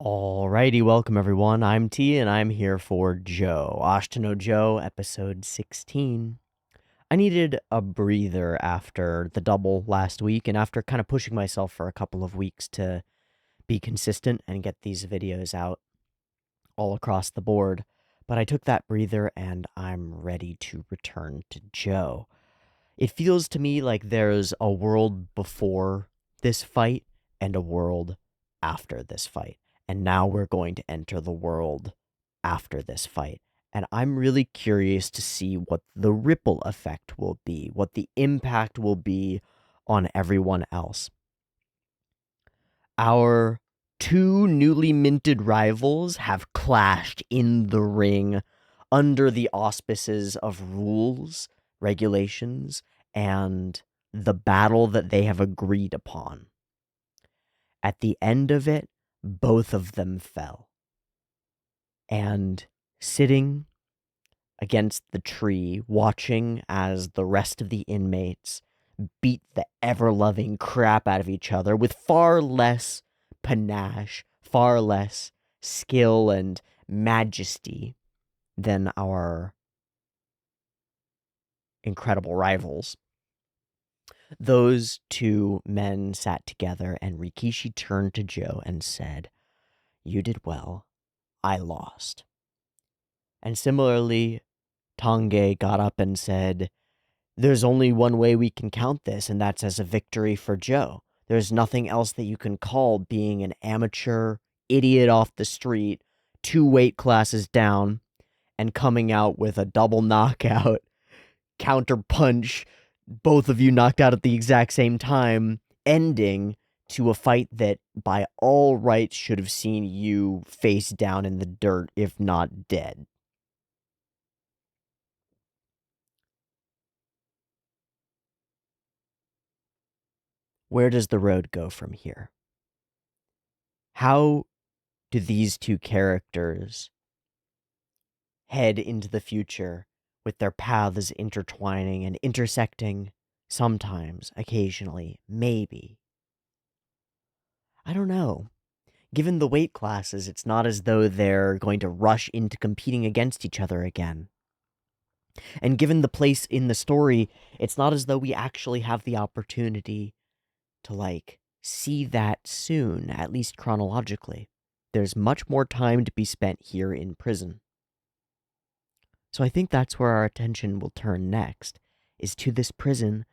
Alrighty, welcome everyone. I'm T and I'm here for Joe. Ashita no Joe, episode 16. I needed a breather after the double last week and after kind of pushing myself for a couple of weeks to be consistent and get these videos out all across the board. But I took that breather and I'm ready to return to Joe. It feels to me like there's a world before this fight and a world after this fight. And now we're going to enter the world after this fight. And I'm really curious to see what the ripple effect will be, what the impact will be on everyone else. Our two newly minted rivals have clashed in the ring under the auspices of rules, regulations, and the battle that they have agreed upon. At the end of it, both of them fell. And sitting against the tree, watching as the rest of the inmates beat the ever-loving crap out of each other with far less panache, far less skill and majesty than our incredible rivals. Those two men sat together, and Rikishi turned to Joe and said, "You did well. I lost." And similarly, Tange got up and said, "There's only one way we can count this, and that's as a victory for Joe. There's nothing else that you can call being an amateur idiot off the street, 2 weight classes down, and coming out with a double knockout, counter punch, both of you knocked out at the exact same time, ending to a fight that by all rights should have seen you face down in the dirt, if not dead." Where does the road go from here? How do these two characters head into the future with their paths intertwining and intersecting sometimes, occasionally, maybe? I don't know. Given the weight classes, it's not as though they're going to rush into competing against each other again. And given the place in the story, it's not as though we actually have the opportunity to, see that soon, at least chronologically. There's much more time to be spent here in prison. So I think that's where our attention will turn next, is to this prison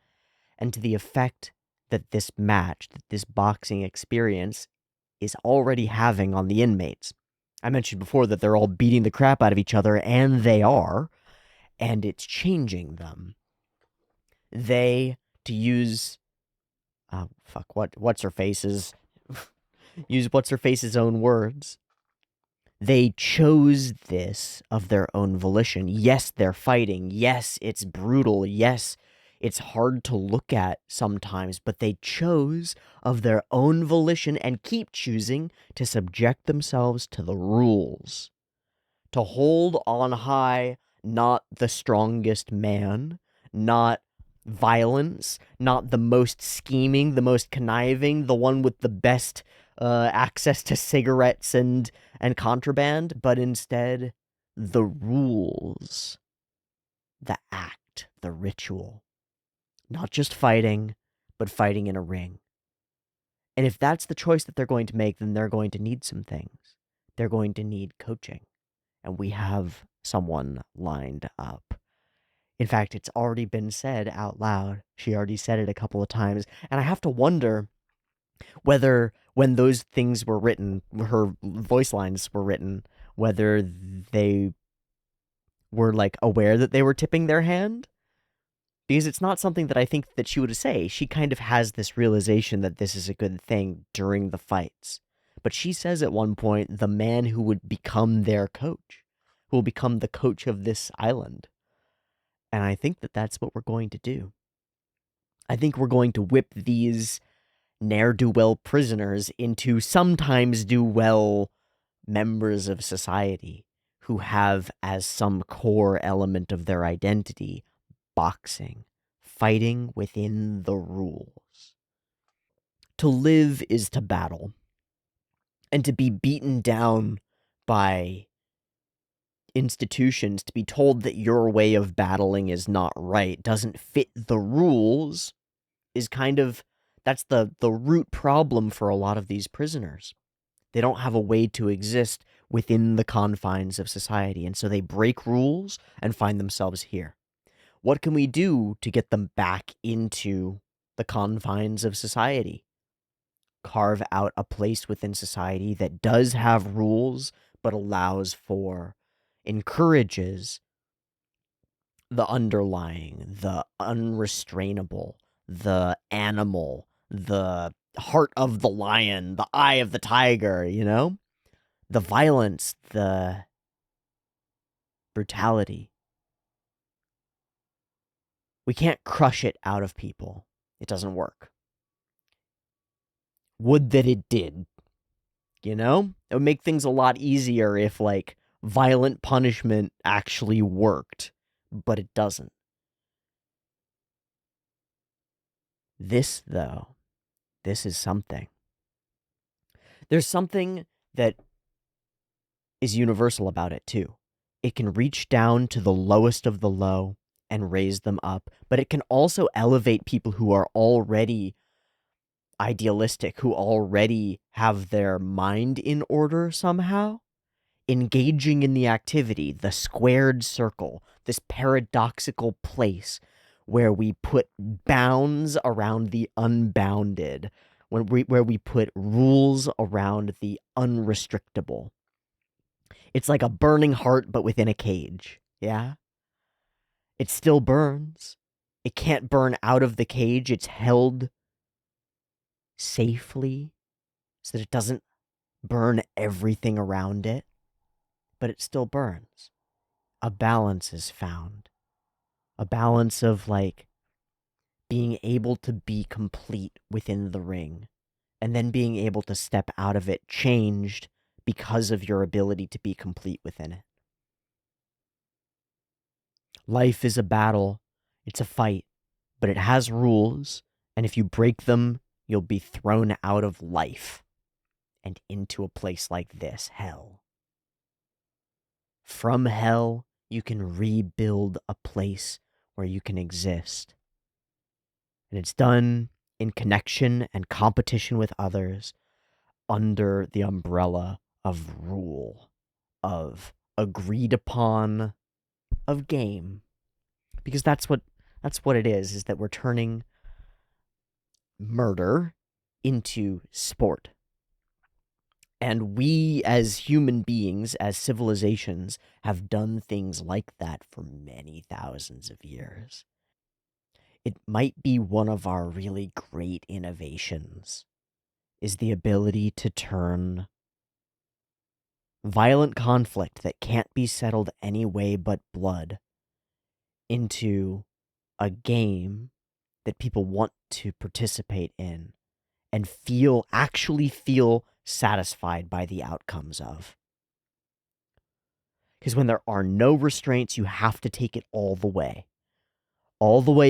and to the effect that this match, that this boxing experience is already having on the inmates. I mentioned before that they're all beating the crap out of each other, and they are, and it's changing them. They, to use, what's her face's, use what's her face's own words, they chose this of their own volition. Yes, they're fighting. Yes, it's brutal. Yes, it's hard to look at sometimes, but they chose of their own volition and keep choosing to subject themselves to the rules. To hold on high, not the strongest man, not violence, not the most scheming, the most conniving, the one with the best access to cigarettes and contraband, but instead the rules, the act, the ritual. Not just fighting, but fighting in a ring. And if that's the choice that they're going to make, then they're going to need some things. They're going to need coaching. And we have someone lined up. In fact, it's already been said out loud. She already said it a couple of times. And I have to wonder whether, when those things were written, her voice lines were written, whether they were aware that they were tipping their hand. Because it's not something that I think that she would say. She kind of has this realization that this is a good thing during the fights. But she says at one point, the man who would become their coach, who will become the coach of this island. And I think that that's what we're going to do. I think we're going to whip these ne'er-do-well prisoners into sometimes-do-well members of society who have as some core element of their identity boxing, fighting within the rules. To live is to battle. And to be beaten down by institutions, to be told that your way of battling is not right, doesn't fit the rules, is kind of, that's the root problem for a lot of these prisoners. They don't have a way to exist within the confines of society, and so they break rules and find themselves here. What can we do to get them back into the confines of society? Carve out a place within society that does have rules, but allows for, encourages the underlying, the unrestrainable, the animal, the heart of the lion, the eye of the tiger, you know? The violence, the brutality. We can't crush it out of people. It doesn't work. Would that it did, you know? It would make things a lot easier if, like, violent punishment actually worked, but it doesn't. This, though, this is something. There's something that is universal about it, too. It can reach down to the lowest of the low and raise them up, but it can also elevate people who are already idealistic, who already have their mind in order somehow, engaging in the activity, the squared circle, this paradoxical place where we put bounds around the unbounded, where we put rules around the unrestrictable. It's like a burning heart, but within a cage. Yeah? It still burns. It can't burn out of the cage. It's held safely so that it doesn't burn everything around it, but it still burns. A balance is found. A balance of, like, being able to be complete within the ring, and then being able to step out of it changed because of your ability to be complete within it. Life is a battle. It's a fight, but it has rules, and if you break them, you'll be thrown out of life and into a place like this, hell. From hell, you can rebuild a place where you can exist. And it's done in connection and competition with others under the umbrella of rule, of agreed upon, of game. Because that's what it is that we're turning murder into sport. And we, as human beings, as civilizations, have done things like that for many thousands of years. It might be one of our really great innovations, is the ability to turn violent conflict that can't be settled any way but blood into a game that people want to participate in and actually feel satisfied by the outcomes of. Because when there are no restraints, you have to take it all the way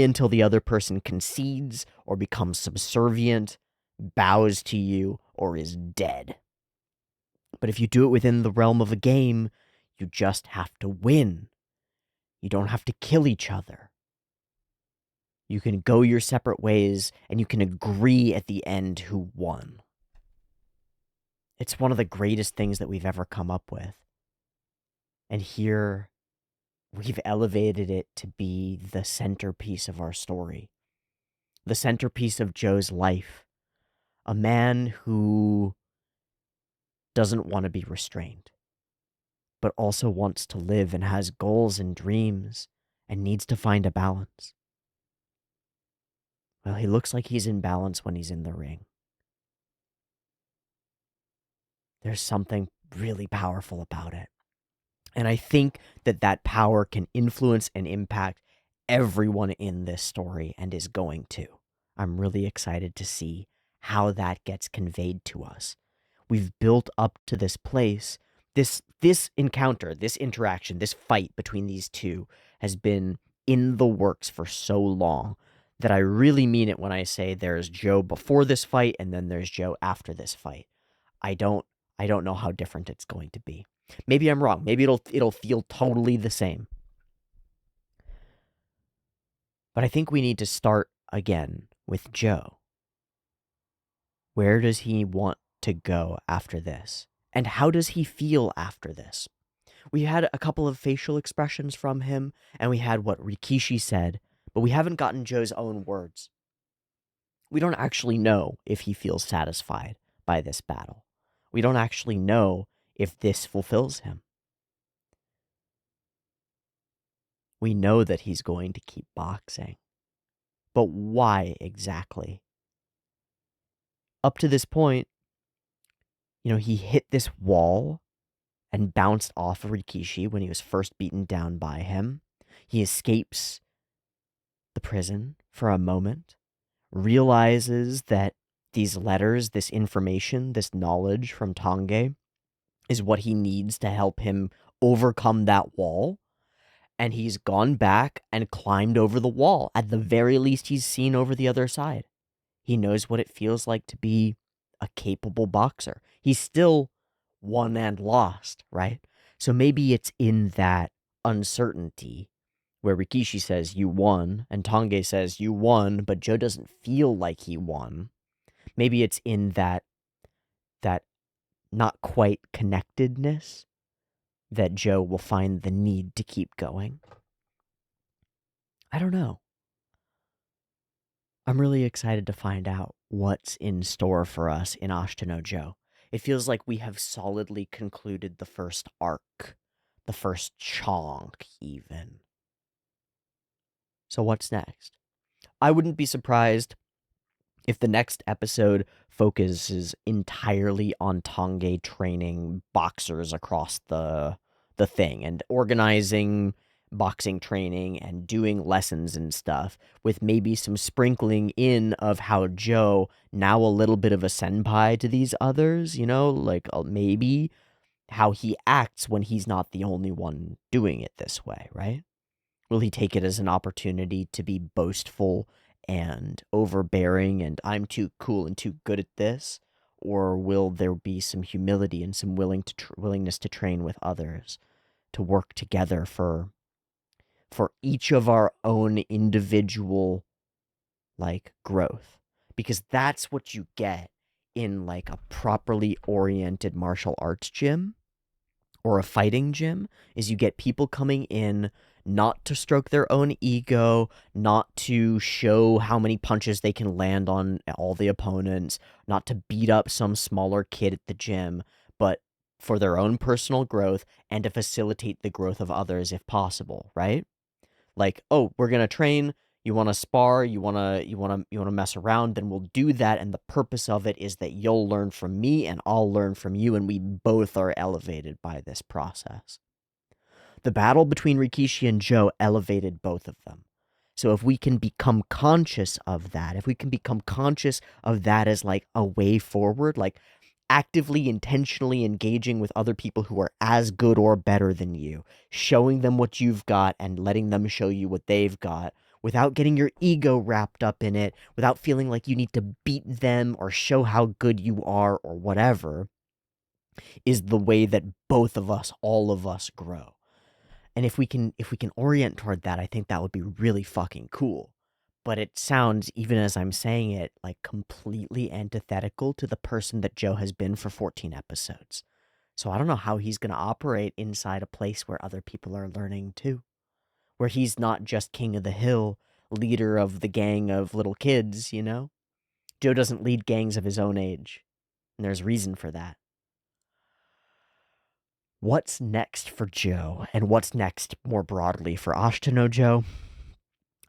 until the other person concedes or becomes subservient, bows to you, or is dead. But if you do it within the realm of a game, you just have to win. You don't have to kill each other. You can go your separate ways, and you can agree at the end who won. It's one of the greatest things that we've ever come up with. And here, we've elevated it to be the centerpiece of our story. The centerpiece of Joe's life. A man who doesn't want to be restrained, but also wants to live and has goals and dreams and needs to find a balance. Well, he looks like he's in balance when he's in the ring. There's something really powerful about it. And I think that that power can influence and impact everyone in this story and is going to. I'm really excited to see how that gets conveyed to us. We've built up to this place. This encounter, this interaction, this fight between these two has been in the works for so long that I really mean it when I say there's Joe before this fight and then there's Joe after this fight. I don't I don't know how different it's going to be. Maybe I'm wrong. Maybe it'll feel totally the same. But I think we need to start again with Joe. Where does he want to go after this? And how does he feel after this? We had a couple of facial expressions from him, and we had what Rikishi said, but we haven't gotten Joe's own words. We don't actually know if he feels satisfied by this battle. We don't actually know if this fulfills him. We know that he's going to keep boxing. But why exactly? Up to this point, he hit this wall and bounced off of Rikishi when he was first beaten down by him. He escapes the prison for a moment, realizes that these letters, this information, this knowledge from Tange is what he needs to help him overcome that wall. And he's gone back and climbed over the wall. At the very least, he's seen over the other side. He knows what it feels like to be a capable boxer. He's still won and lost, right? So maybe it's in that uncertainty where Rikishi says, you won, and Tange says, you won, but Joe doesn't feel like he won. Maybe it's in that not quite connectedness that Joe will find the need to keep going. I don't know. I'm really excited to find out what's in store for us in Ashita no Joe. It feels like we have solidly concluded the first arc, the first chunk, even. So what's next? I wouldn't be surprised if the next episode focuses entirely on Tange training boxers across the thing and organizing boxing training and doing lessons and stuff, with maybe some sprinkling in of how Joe, now a little bit of a senpai to these others, like maybe how he acts when he's not the only one doing it this way, right? Will he take it as an opportunity to be boastful and overbearing and I'm too cool and too good at this? Or will there be some humility and some willingness to train with others, to work together for each of our own individual, growth? Because that's what you get in, a properly oriented martial arts gym or a fighting gym, is you get people coming in not to stroke their own ego, not to show how many punches they can land on all the opponents, not to beat up some smaller kid at the gym, but for their own personal growth and to facilitate the growth of others if possible, right? Like, oh, we're going to train, you want to spar, you want to mess around, then we'll do that, and the purpose of it is that you'll learn from me and I'll learn from you, and we both are elevated by this process. The battle between Rikishi and Joe elevated both of them. So if we can become conscious of that, if we can become conscious of that as a way forward, actively, intentionally engaging with other people who are as good or better than you, showing them what you've got and letting them show you what they've got, without getting your ego wrapped up in it, without feeling like you need to beat them or show how good you are or whatever, is the way that both of us, all of us, grow. And if we can orient toward that, I think that would be really fucking cool. But it sounds, even as I'm saying it, completely antithetical to the person that Joe has been for 14 episodes. So I don't know how he's going to operate inside a place where other people are learning too. Where he's not just king of the hill, leader of the gang of little kids, Joe doesn't lead gangs of his own age. And there's reason for that. What's next for Joe? And what's next more broadly for Ashita no Joe?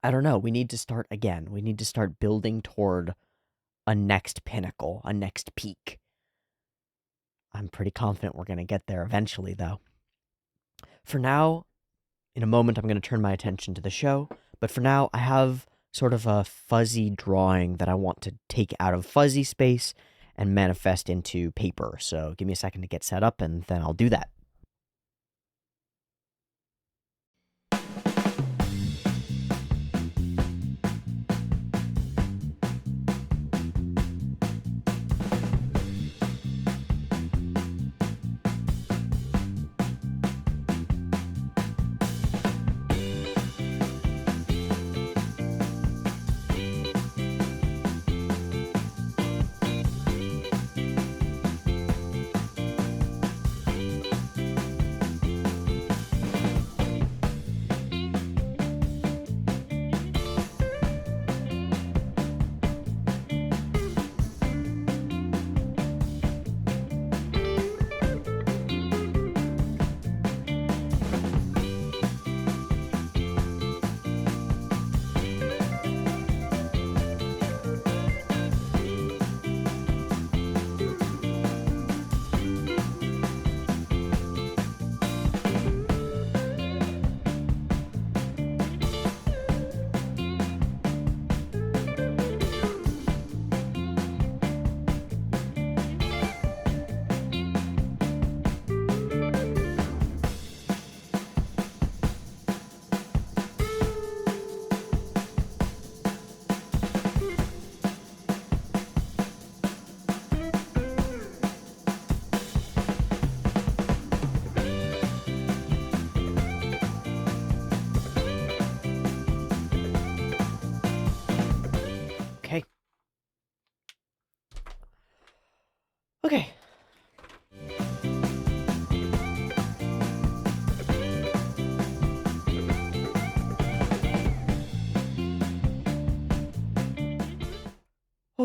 I don't know. We need to start again. We need to start building toward a next pinnacle, a next peak. I'm pretty confident we're going to get there eventually, though. For now, in a moment, I'm going to turn my attention to the show. But for now, I have sort of a fuzzy drawing that I want to take out of fuzzy space and manifest into paper. So give me a second to get set up, and then I'll do that.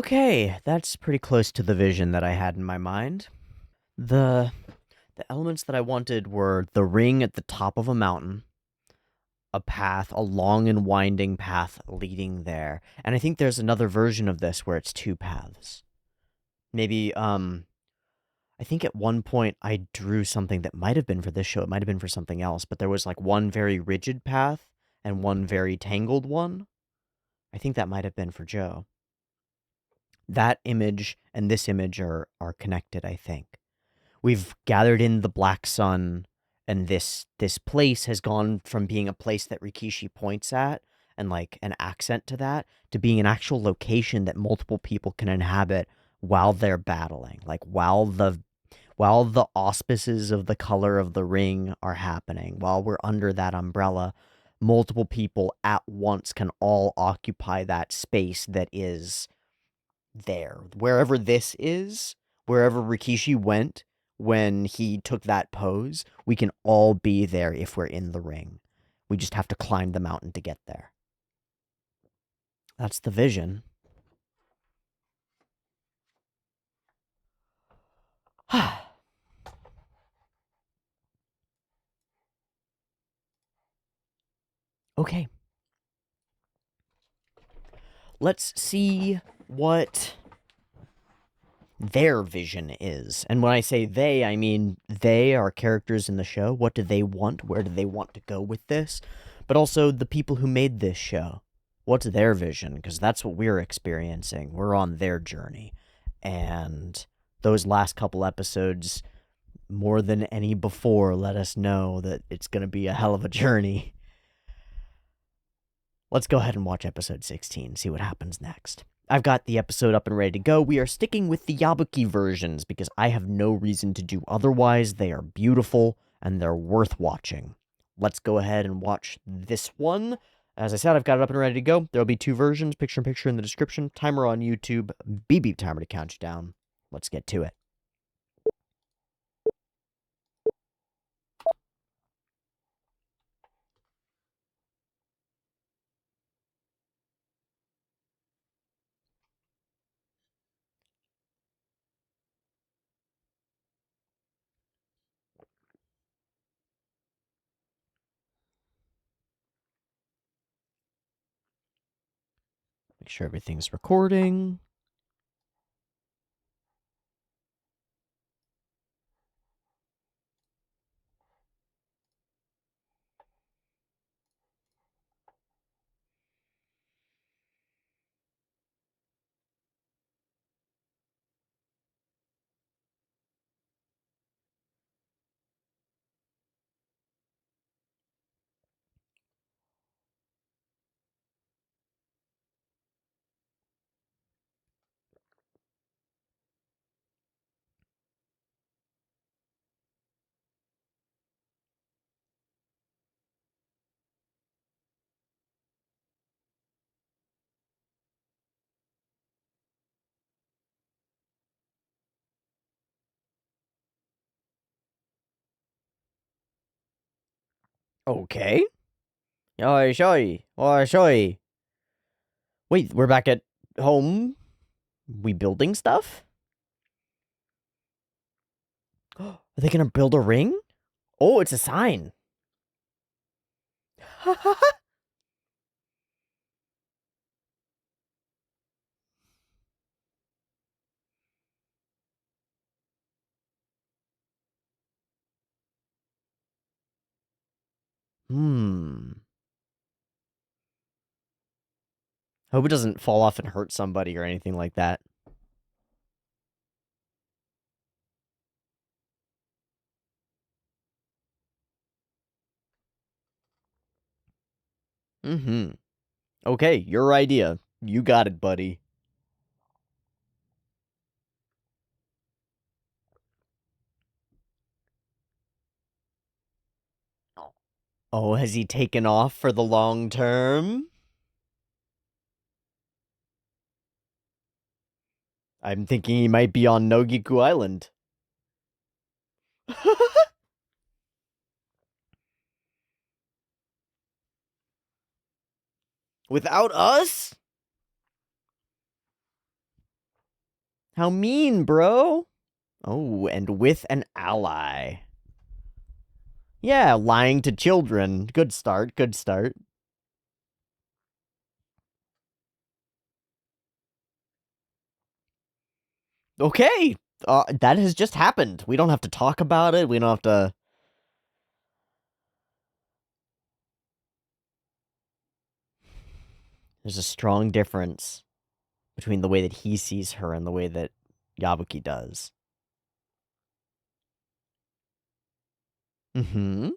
Okay, that's pretty close to the vision that I had in my mind. The elements that I wanted were the ring at the top of a mountain, a path, a long and winding path leading there. And I think there's another version of this where it's two paths. Maybe, I think at one point I drew something that might have been for this show, it might have been for something else, but there was like one very rigid path and one very tangled one. I think that might have been for Joe. That image and this image are connected, I think. We've gathered in the black sun, and this place has gone from being a place that Rikishi points at and like an accent to that to being an actual location that multiple people can inhabit while they're battling, like while the auspices of the color of the ring are happening, while we're under that umbrella, multiple people at once can all occupy that space that is there. Wherever this is, wherever Rikishi went when he took that pose, we can all be there if we're in the ring. We just have to climb the mountain to get there. That's the vision. Okay. Let's see what their vision is. And when I say they, I mean they are characters in the show. What do they want? Where do they want to go with this? But also the people who made this show. What's their vision? Because that's what we're experiencing. We're on their journey. And those last couple episodes, more than any before, let us know that it's going to be a hell of a journey. Let's go ahead and watch episode 16, see what happens next. I've got the episode up and ready to go. We are sticking with the Yabuki versions because I have no reason to do otherwise. They are beautiful and they're worth watching. Let's go ahead and watch this one. As I said, I've got it up and ready to go. There'll be two versions, picture-in-picture in the description, timer on YouTube, beep timer to count you down. Let's get to it. Make sure everything's recording. Okay. Oi, shoy. Oi, shoy. Wait, we're back at home? We building stuff? Are they gonna build a ring? Oh, it's a sign. Hope it doesn't fall off and hurt somebody or anything like that. Okay, your idea. You got it, buddy. Oh, has he taken off for the long term? I'm thinking he might be on Nogiku Island. Without us? How mean, bro. Oh, and with an ally. Yeah, lying to children. Good start, good start. Okay, that has just happened. We don't have to talk about it. We don't have to... There's a strong difference between the way that he sees her and the way that Yabuki does. Mm-hmm.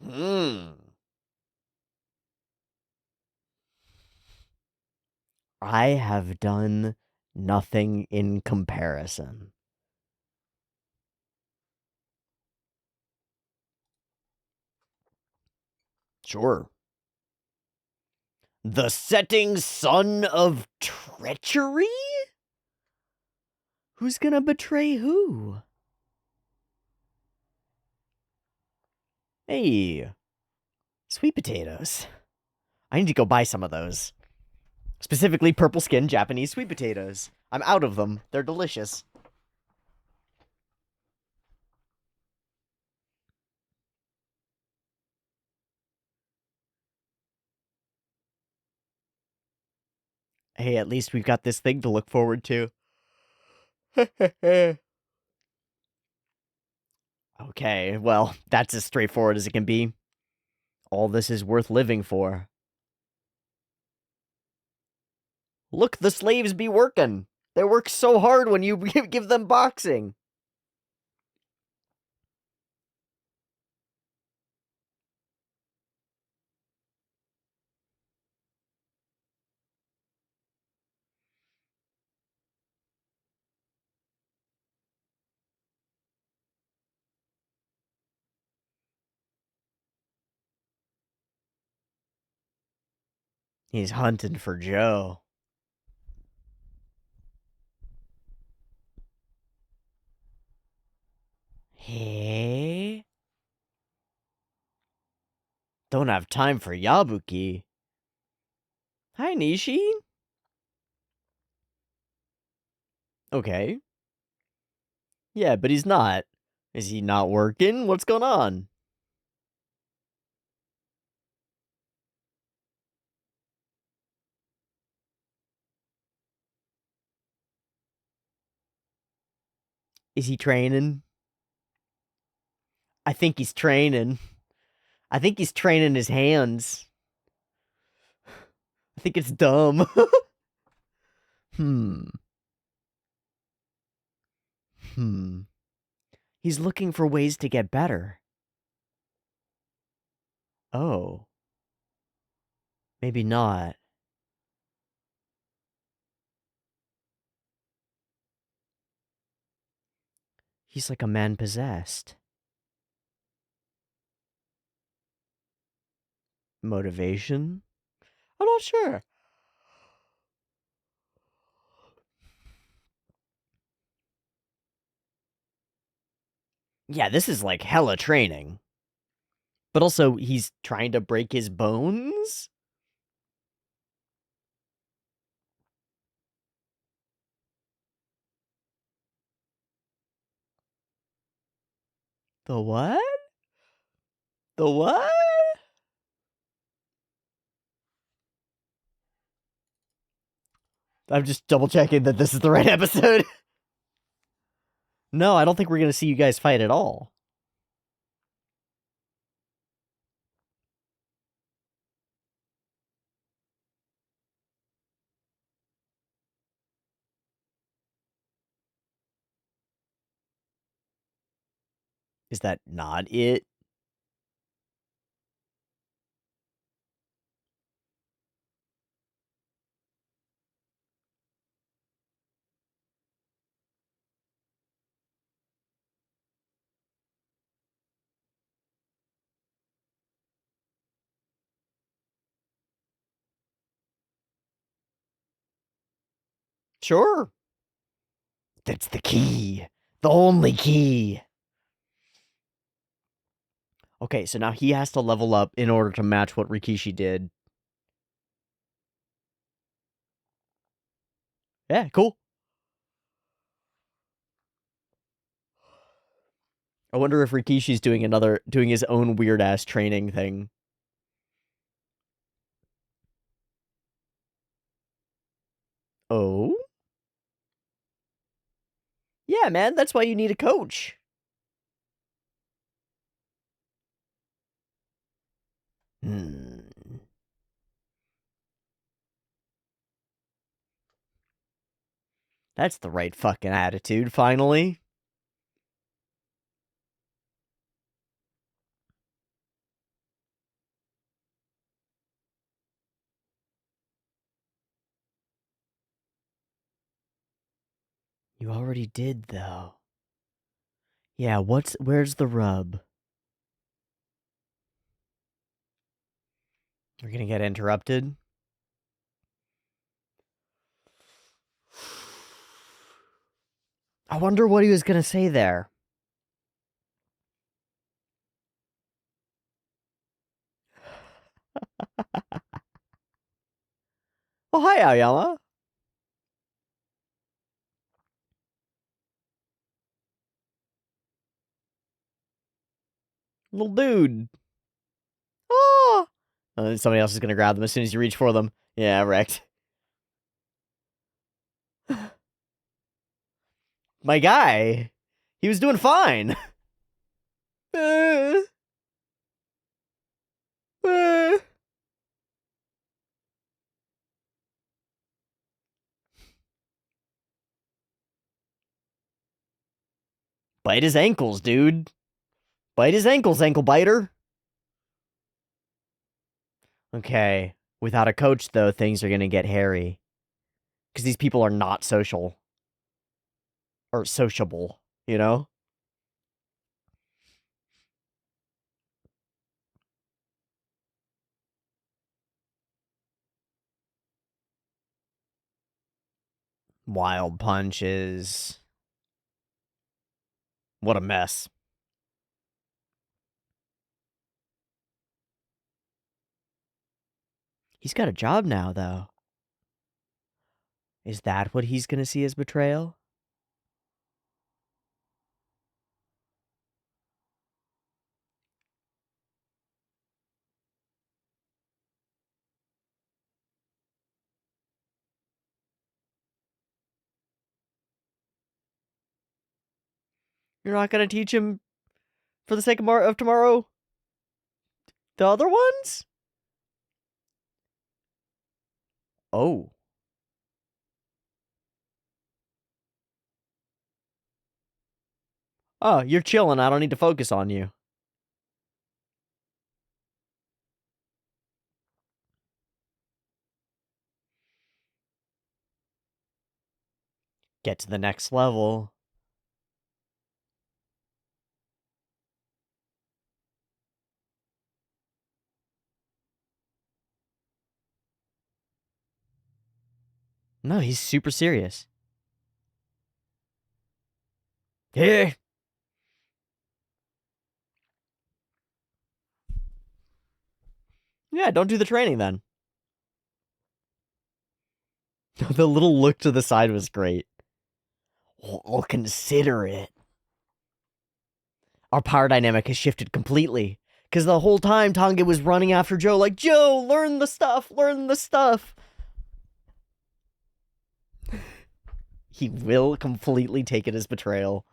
Hmm. I have done nothing in comparison. Sure. The setting sun of treachery? Who's gonna betray who? Hey, sweet potatoes. I need to go buy some of those. Specifically purple skin Japanese sweet potatoes. I'm out of them. They're delicious. Hey, at least we've got this thing to look forward to. Okay, well, that's as straightforward as it can be. All this is worth living for. Look, the slaves be working. They work so hard when you give them boxing. He's hunting for Joe. Hey? Don't have time for Yabuki. Hi, Nishi. Okay. Yeah, but he's not. Is he not working? What's going on? Is he training? I think he's training. I think he's training his hands. I think it's dumb. Hmm. Hmm. He's looking for ways to get better. Oh. Maybe not. He's like a man possessed. Motivation? I'm not sure. Yeah, this is like hella training. But also, he's trying to break his bones? The what? The what? I'm just double checking that this is the right episode. No, I don't think we're gonna see you guys fight at all. Is that not it? Sure. That's the key. The only key. Okay, so now he has to level up in order to match what Rikishi did. Yeah, cool. I wonder if Rikishi's doing his own weird ass training thing. Oh? Yeah, man, that's why you need a coach. Hmm. That's the right fucking attitude, finally. You already did, though. Yeah, where's the rub? We're gonna get interrupted. I wonder what he was gonna say there. Oh, hi, Aoyama. Little dude. Oh! Somebody else is gonna grab them as soon as you reach for them. Yeah, wrecked. My guy. He was doing fine. Bite his ankles, dude. Bite his ankles, ankle biter. Okay. Without a coach, though, things are gonna get hairy. Because these people are not social. Or sociable, you know? Wild punches. What a mess. He's got a job now, though. Is that what he's gonna see as betrayal? You're not gonna teach him for the sake of tomorrow? The other ones? Oh. Oh, you're chilling. I don't need to focus on you. Get to the next level. No, he's super serious. Yeah. Yeah, don't do the training then. The little look to the side was great. I'll consider it. Our power dynamic has shifted completely. Because the whole time, Tange was running after Joe, like, Joe, learn the stuff, learn the stuff. He will completely take it as betrayal.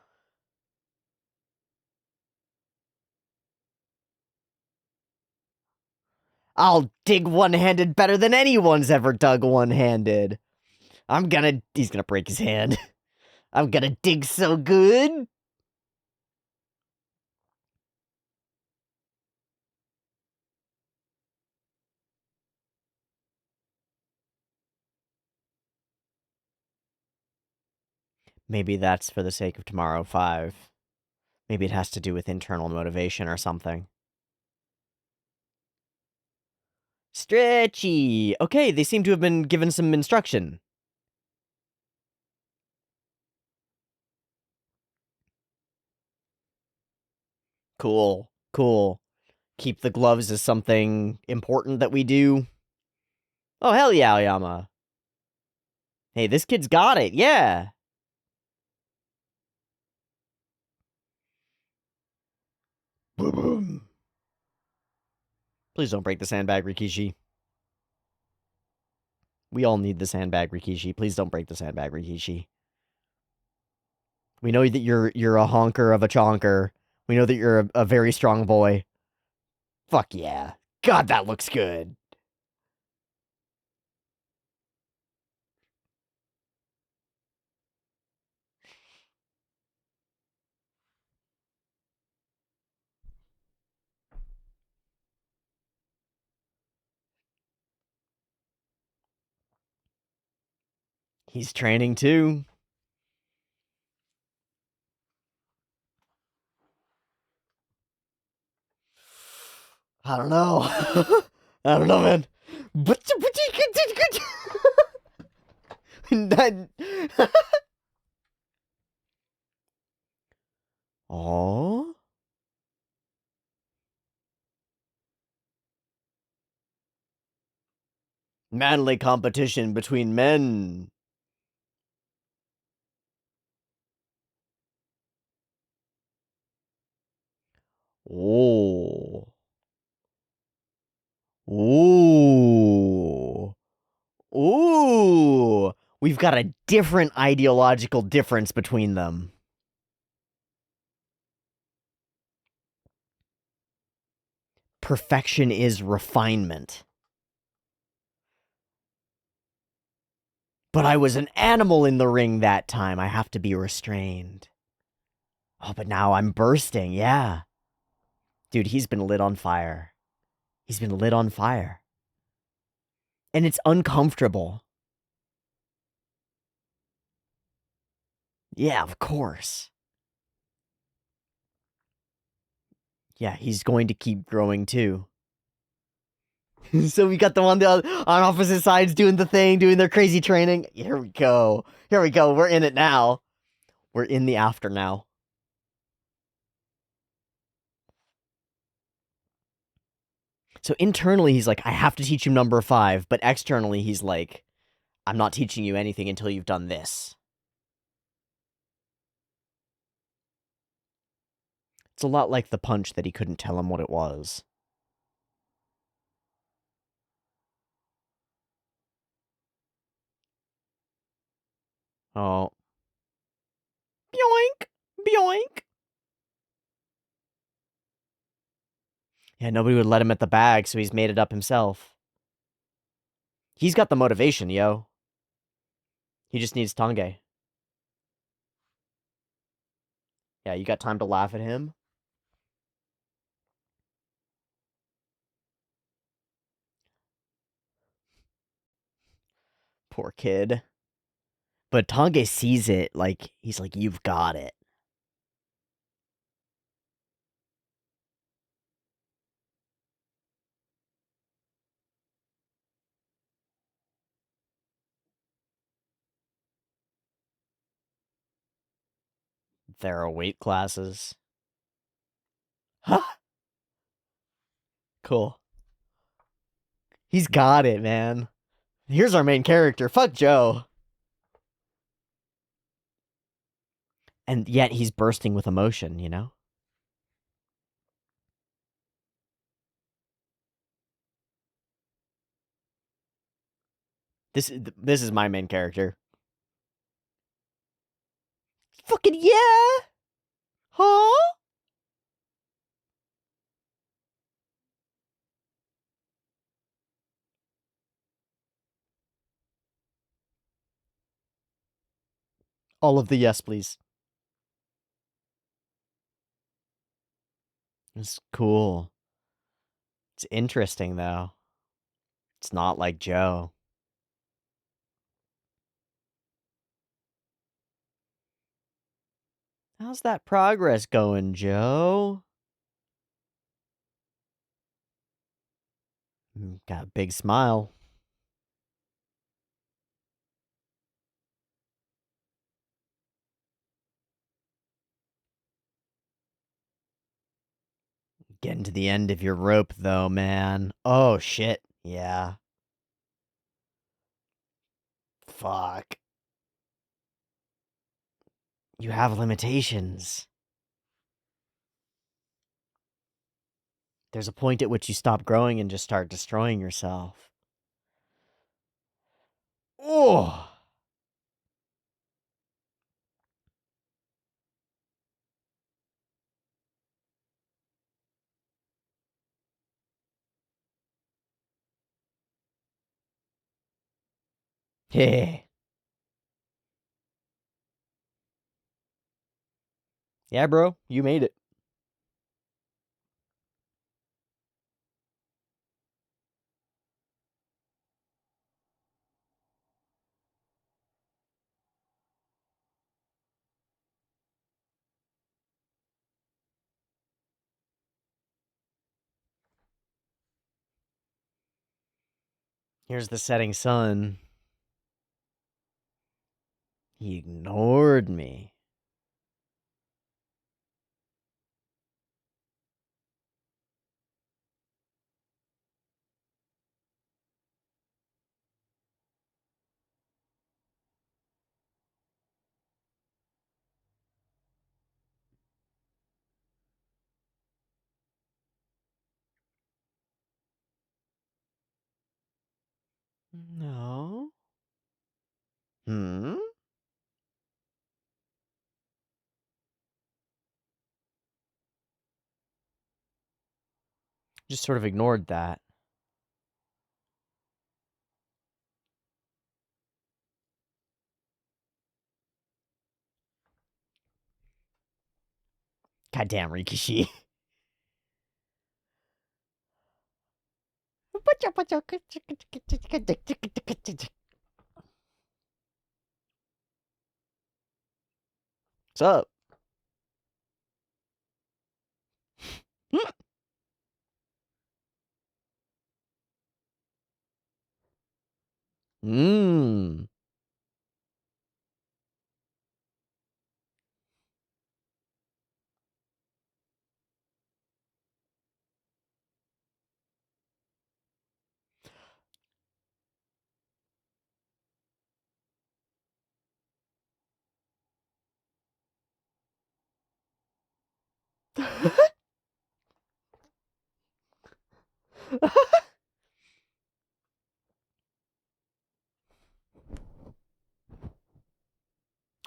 I'll dig one-handed better than anyone's ever dug one-handed. He's gonna break his hand. I'm gonna dig so good. Maybe that's for the sake of tomorrow 5. Maybe it has to do with internal motivation or something. Stretchy. Okay, they seem to have been given some instruction. Cool. Cool. Keep the gloves as something important that we do. Oh, hell yeah, Aoyama. Hey, this kid's got it, yeah. Boom, boom. Please don't break the sandbag, Rikishi. We all need the sandbag, Rikishi. Please don't break the sandbag, Rikishi. We know that you're a honker of a chonker. We know that you're a very strong boy. Fuck yeah. God, that looks good. He's training too. I don't know. I don't know, man. Oh, manly competition between men. Oh. Ooh. Ooh. We've got a different ideological difference between them. Perfection is refinement. But I was an animal in the ring that time. I have to be restrained. Oh, but now I'm bursting. Yeah. Dude, he's been lit on fire. He's been lit on fire. And it's uncomfortable. Yeah, of course. Yeah, he's going to keep growing too. So we got the one on opposite sides doing the thing, doing their crazy training. Here we go. Here we go. We're in it now. We're in the after now. So internally, he's like, I have to teach you number 5. But externally, he's like, I'm not teaching you anything until you've done this. It's a lot like the punch that he couldn't tell him what it was. Oh. Boink! Boink! Yeah, nobody would let him at the bag, so he's made it up himself. He's got the motivation, yo. He just needs Tange. Yeah, you got time to laugh at him? Poor kid. But Tange sees it, like, he's like, you've got it. There are weight classes. Huh? Cool. He's got it, man. Here's our main character. Fuck Joe. And yet he's bursting with emotion, you know? This is my main character. Fucking yeah! Huh? All of the yes, please. It's cool. It's interesting, though. It's not like Joe. How's that progress going, Joe? Got a big smile. Getting to the end of your rope, though, man. Oh, shit. Yeah. Fuck. You have limitations. There's a point at which you stop growing and just start destroying yourself. Oh! Hey. Yeah, bro, you made it. Here's the setting sun. He ignored me. No. Hmm? Just sort of ignored that. Goddamn, Rikishi. What's up? Mmm.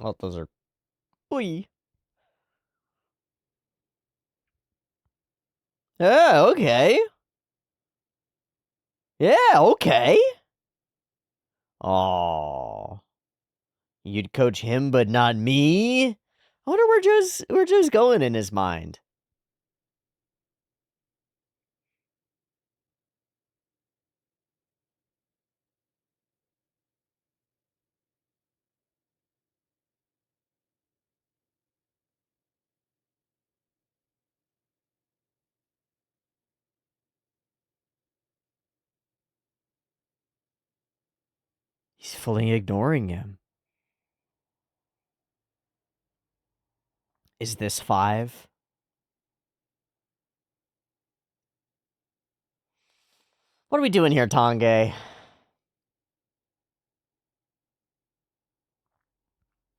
Oh, those are. Oi. Yeah, okay. Yeah, okay. Oh. You'd coach him, but not me? I wonder where Joe's going in his mind. He's fully ignoring him. Is this 5? What are we doing here, Tange?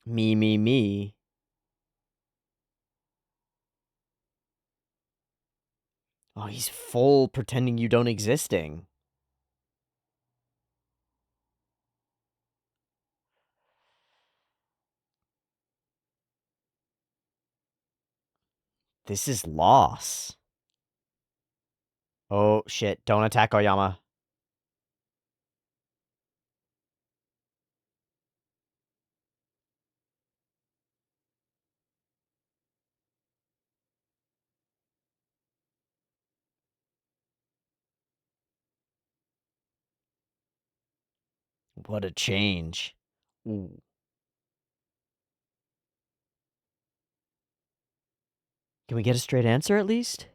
Me. Oh, he's full pretending you don't existing. This is loss. Oh, shit. Don't attack Oyama. What a change. Ooh. Can we get a straight answer at least?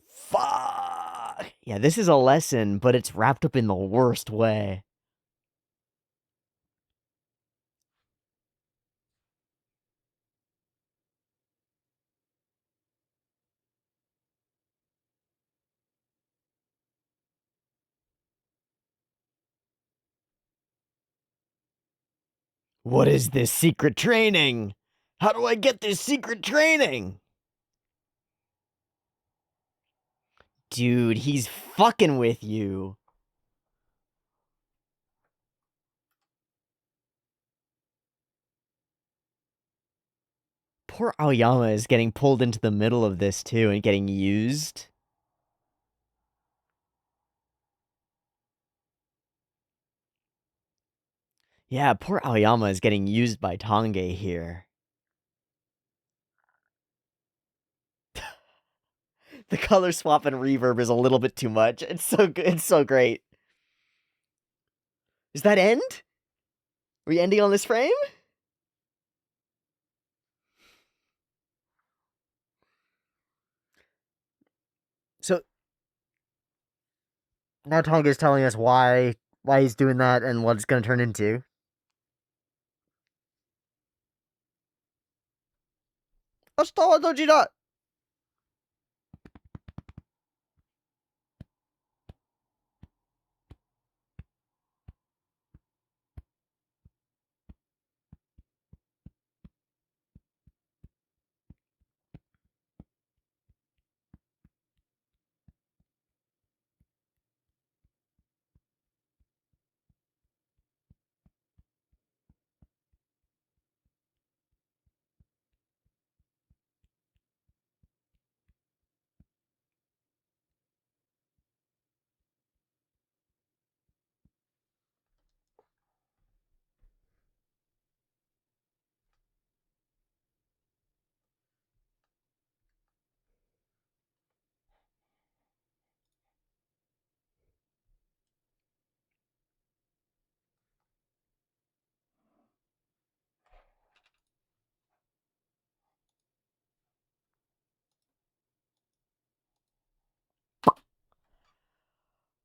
Fuck. Yeah, this is a lesson, but it's wrapped up in the worst way. What is this secret training? How do I get this secret training? Dude, he's fucking with you. Poor Aoyama is getting pulled into the middle of this too and getting used. Yeah, poor Aoyama is getting used by Tange here. The color swap and reverb is a little bit too much. It's so good. It's so great. Is that end? Are we ending on this frame? So now Tonga is telling us why he's doing that and what it's going to turn into. Ashita Dojira!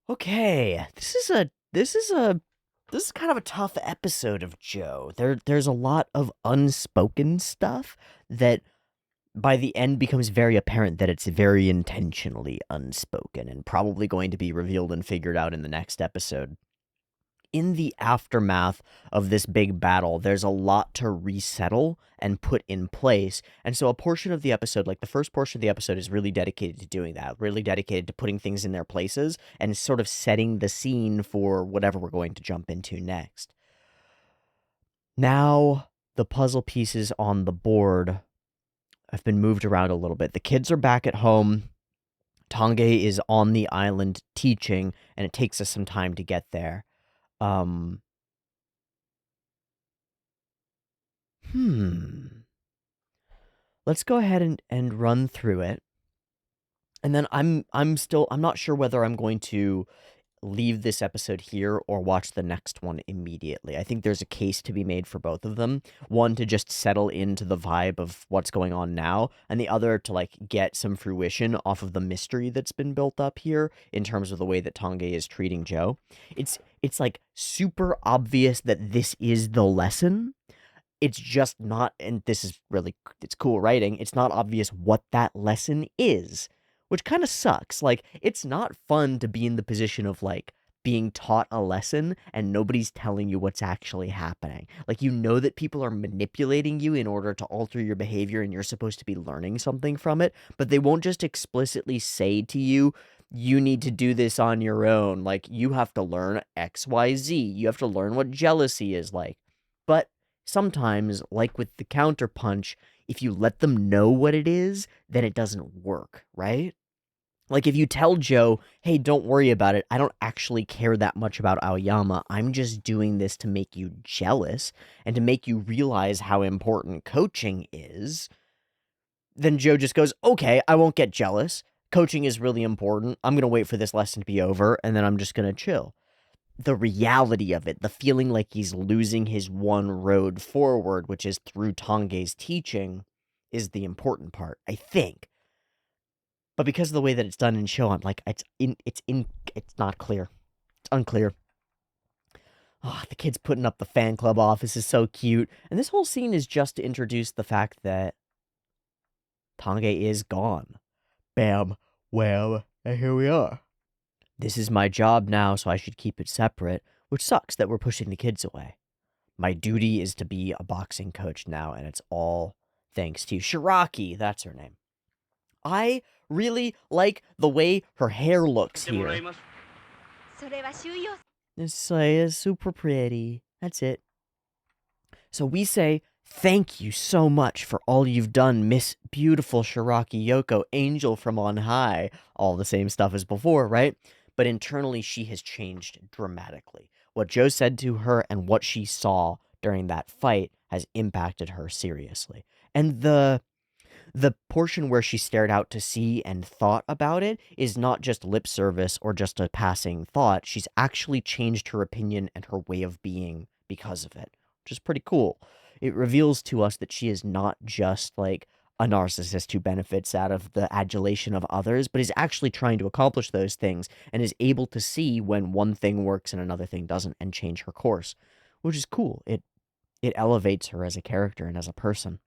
Okay, this is kind of a tough episode of Joe. There's a lot of unspoken stuff that by the end becomes very apparent that it's very intentionally unspoken and probably going to be revealed and figured out in the next episode. In the aftermath of this big battle, there's a lot to resettle and put in place. And so a portion of the episode, like the first portion of the episode, is really dedicated to doing that, really dedicated to putting things in their places and sort of setting the scene for whatever we're going to jump into next. Now, the puzzle pieces on the board have been moved around a little bit. The kids are back at home. Tange is on the island teaching, and it takes us some time to get there. Um, Let's go ahead and run through it. And then I'm not sure whether I'm going to leave this episode here or watch the next one immediately. I think there's a case to be made for both of them. One to just settle into the vibe of what's going on now, and the other to like get some fruition off of the mystery that's been built up here in terms of the way that Tange is treating Joe. It's like super obvious that this is the lesson. It's just not, and this is really, it's cool writing, it's not obvious what that lesson is, which kind of sucks. Like, it's not fun to be in the position of, like, being taught a lesson and nobody's telling you what's actually happening. Like, you know that people are manipulating you in order to alter your behavior and you're supposed to be learning something from it, but they won't just explicitly say to you, you need to do this on your own. Like, you have to learn XYZ. You have to learn what jealousy is like. But sometimes, like with the counterpunch, if you let them know what it is, then it doesn't work, right? Like if you tell Joe, hey, don't worry about it. I don't actually care that much about Aoyama. I'm just doing this to make you jealous and to make you realize how important coaching is. Then Joe just goes, okay, I won't get jealous. Coaching is really important. I'm going to wait for this lesson to be over and then I'm just going to chill. The reality of it, the feeling like he's losing his one road forward, which is through Tange's teaching, is the important part, I think. But because of the way that it's done in show, I'm like, it's not clear. It's unclear. Oh, the kid's putting up the fan club office is so cute. And this whole scene is just to introduce the fact that Tange is gone. Bam, wham, and here we are. This is my job now, so I should keep it separate, which sucks that we're pushing the kids away. My duty is to be a boxing coach now, and it's all thanks to you. Shiraki, that's her name. I really like the way her hair looks here. It's super pretty. That's it. So we say, thank you so much for all you've done, Miss Beautiful Shiraki Yoko, angel from on high. All the same stuff as before, right? But internally, she has changed dramatically. What Joe said to her and what she saw during that fight has impacted her seriously. And the portion where she stared out to sea and thought about it is not just lip service or just a passing thought. She's actually changed her opinion and her way of being because of it, which is pretty cool. It reveals to us that she is not just like a narcissist who benefits out of the adulation of others, but is actually trying to accomplish those things and is able to see when one thing works and another thing doesn't and change her course, which is cool. It elevates her as a character and as a person.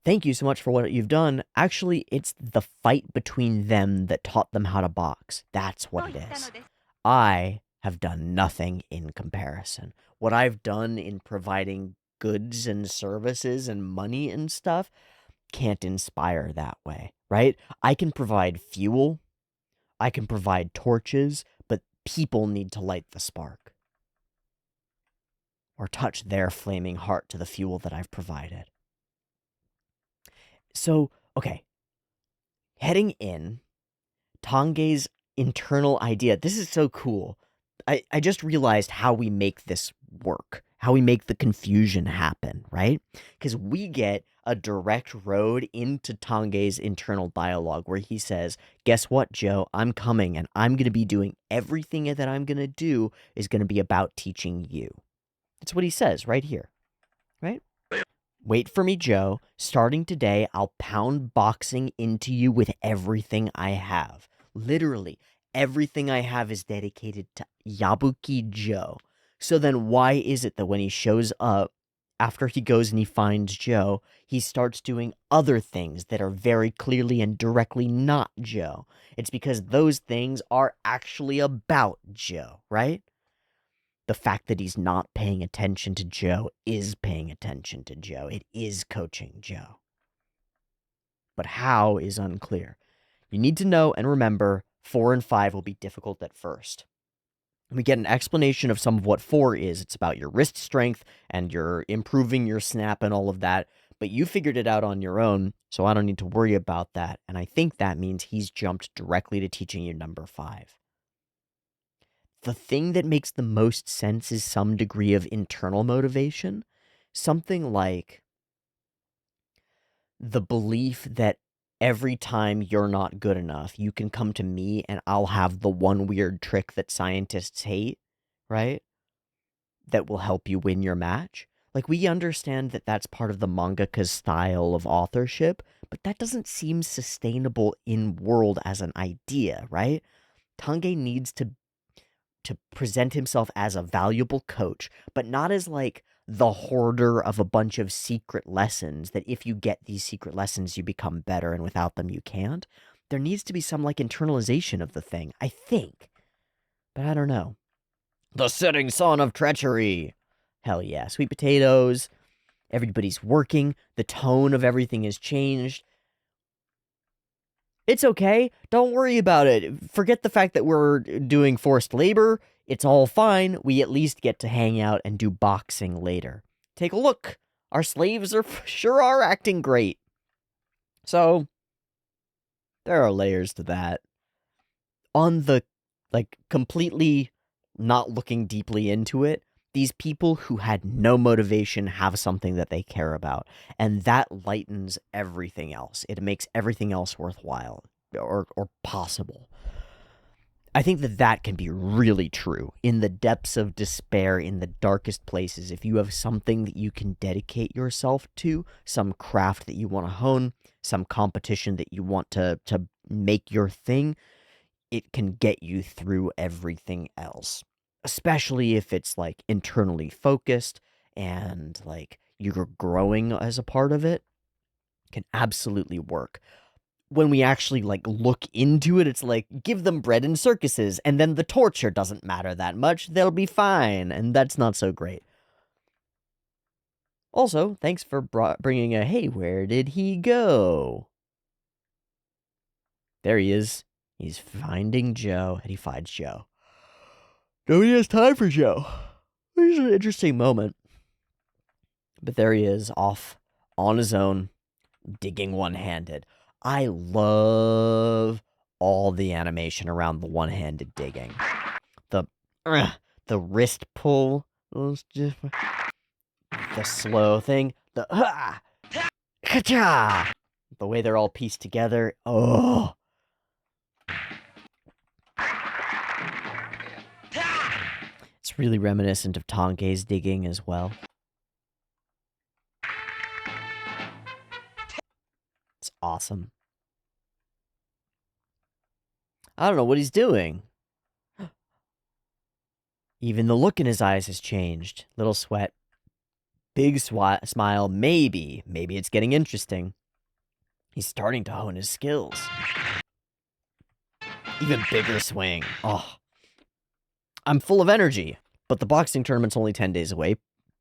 Thank you so much for what you've done. Actually, it's the fight between them that taught them how to box. That's what it is. I have done nothing in comparison. What I've done in providing goods and services and money and stuff can't inspire that way, right? I can provide fuel, I can provide torches, but people need to light the spark or touch their flaming heart to the fuel that I've provided. So, okay, heading in, Tange's internal idea, this is so cool. I just realized how we make this work, how we make the confusion happen, right? Because we get a direct road into Tange's internal dialogue where he says, guess what, Joe? I'm coming and I'm going to be doing everything that I'm going to do is going to be about teaching you. That's what he says right here, right? Wait for me, Joe. Starting today, I'll pound boxing into you with everything I have. Literally, everything I have is dedicated to Yabuki Joe. So then why is it that when he shows up, after he goes and he finds Joe, he starts doing other things that are very clearly and directly not Joe? It's because those things are actually about Joe, right? The fact that he's not paying attention to Joe is paying attention to Joe. It is coaching Joe. But how is unclear. You need to know and remember 4 and 5 will be difficult at first. We get an explanation of some of what 4 is. It's about your wrist strength and you're improving your snap and all of that. But you figured it out on your own, so I don't need to worry about that. And I think that means he's jumped directly to teaching you number 5. The thing that makes the most sense is some degree of internal motivation. Something like the belief that every time you're not good enough, you can come to me and I'll have the one weird trick that scientists hate, right? That will help you win your match. Like, we understand that that's part of the mangaka's style of authorship, but that doesn't seem sustainable in world as an idea, right? Tange needs to present himself as a valuable coach, but not as like the hoarder of a bunch of secret lessons that if you get these secret lessons, you become better and without them, you can't. There needs to be some like internalization of the thing, I think. But I don't know. The setting sun of treachery. Hell yeah. Sweet potatoes. Everybody's working. The tone of everything has changed. It's okay. Don't worry about it. Forget the fact that we're doing forced labor. It's all fine. We at least get to hang out and do boxing later. Take a look. Our slaves sure are acting great. So, there are layers to that. On the, like, completely not looking deeply into it, these people who had no motivation have something that they care about, and that lightens everything else. It makes everything else worthwhile or possible. I think that can be really true in the depths of despair, in the darkest places. If you have something that you can dedicate yourself to, some craft that you want to hone, some competition that you want to make your thing, it can get you through everything else. Especially if it's like internally focused and like you're growing as a part of it, can absolutely work. When we actually like look into it, it's like, give them bread and circuses, and then the torture doesn't matter that much. They'll be fine, and that's not so great. Also, thanks for bringing a, hey, where did he go? There he is. He's finding Joe, and he finds Joe. Nobody has time for Joe. This is an interesting moment. But there he is, off on his own, digging one-handed. I love all the animation around the one-handed digging. The wrist pull, the slow thing, the ka-cha! The way they're all pieced together. Oh. It's really reminiscent of Tange's digging as well. It's awesome. I don't know what he's doing. Even the look in his eyes has changed. Little sweat. Big smile. Maybe it's getting interesting. He's starting to hone his skills. Even bigger swing. Oh. I'm full of energy, but the boxing tournament's only 10 days away.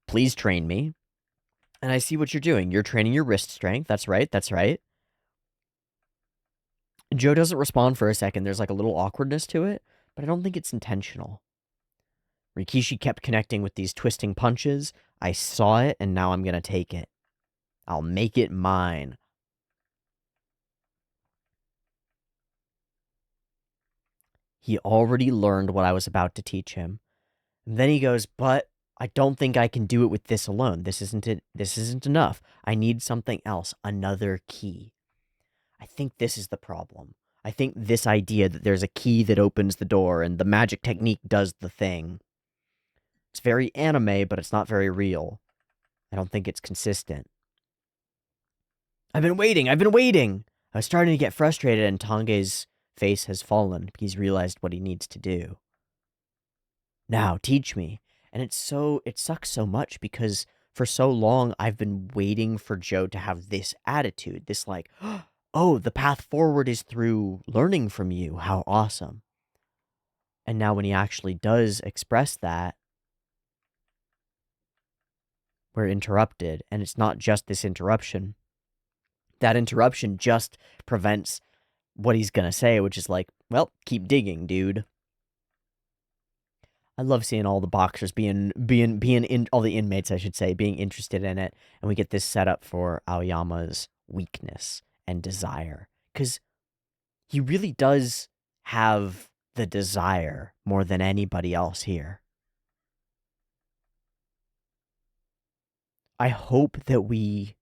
Please train me. And I see what you're doing. You're training your wrist strength. That's right. Joe doesn't respond for a second. There's like a little awkwardness to it, but I don't think it's intentional. Rikishi kept connecting with these twisting punches. I saw it, and now I'm going to take it. I'll make it mine. He already learned what I was about to teach him. And then he goes, but I don't think I can do it with this alone. This isn't it. This isn't enough. I need something else, another key. I think this is the problem. I think this idea that there's a key that opens the door and the magic technique does the thing. It's very anime, but it's not very real. I don't think it's consistent. I've been waiting. I was starting to get frustrated, and Tange's face has fallen. He's realized what he needs to do. Now, teach me. And it sucks so much because for so long I've been waiting for Joe to have this attitude, this like, oh, the path forward is through learning from you. How awesome. And now when he actually does express that, we're interrupted. And it's not just this interruption. That interruption just prevents what he's going to say, which is like, well, keep digging, dude. I love seeing all the boxers being all the inmates, I should say, being interested in it. And we get this setup for Aoyama's weakness and desire. Because he really does have the desire more than anybody else here. I hope that we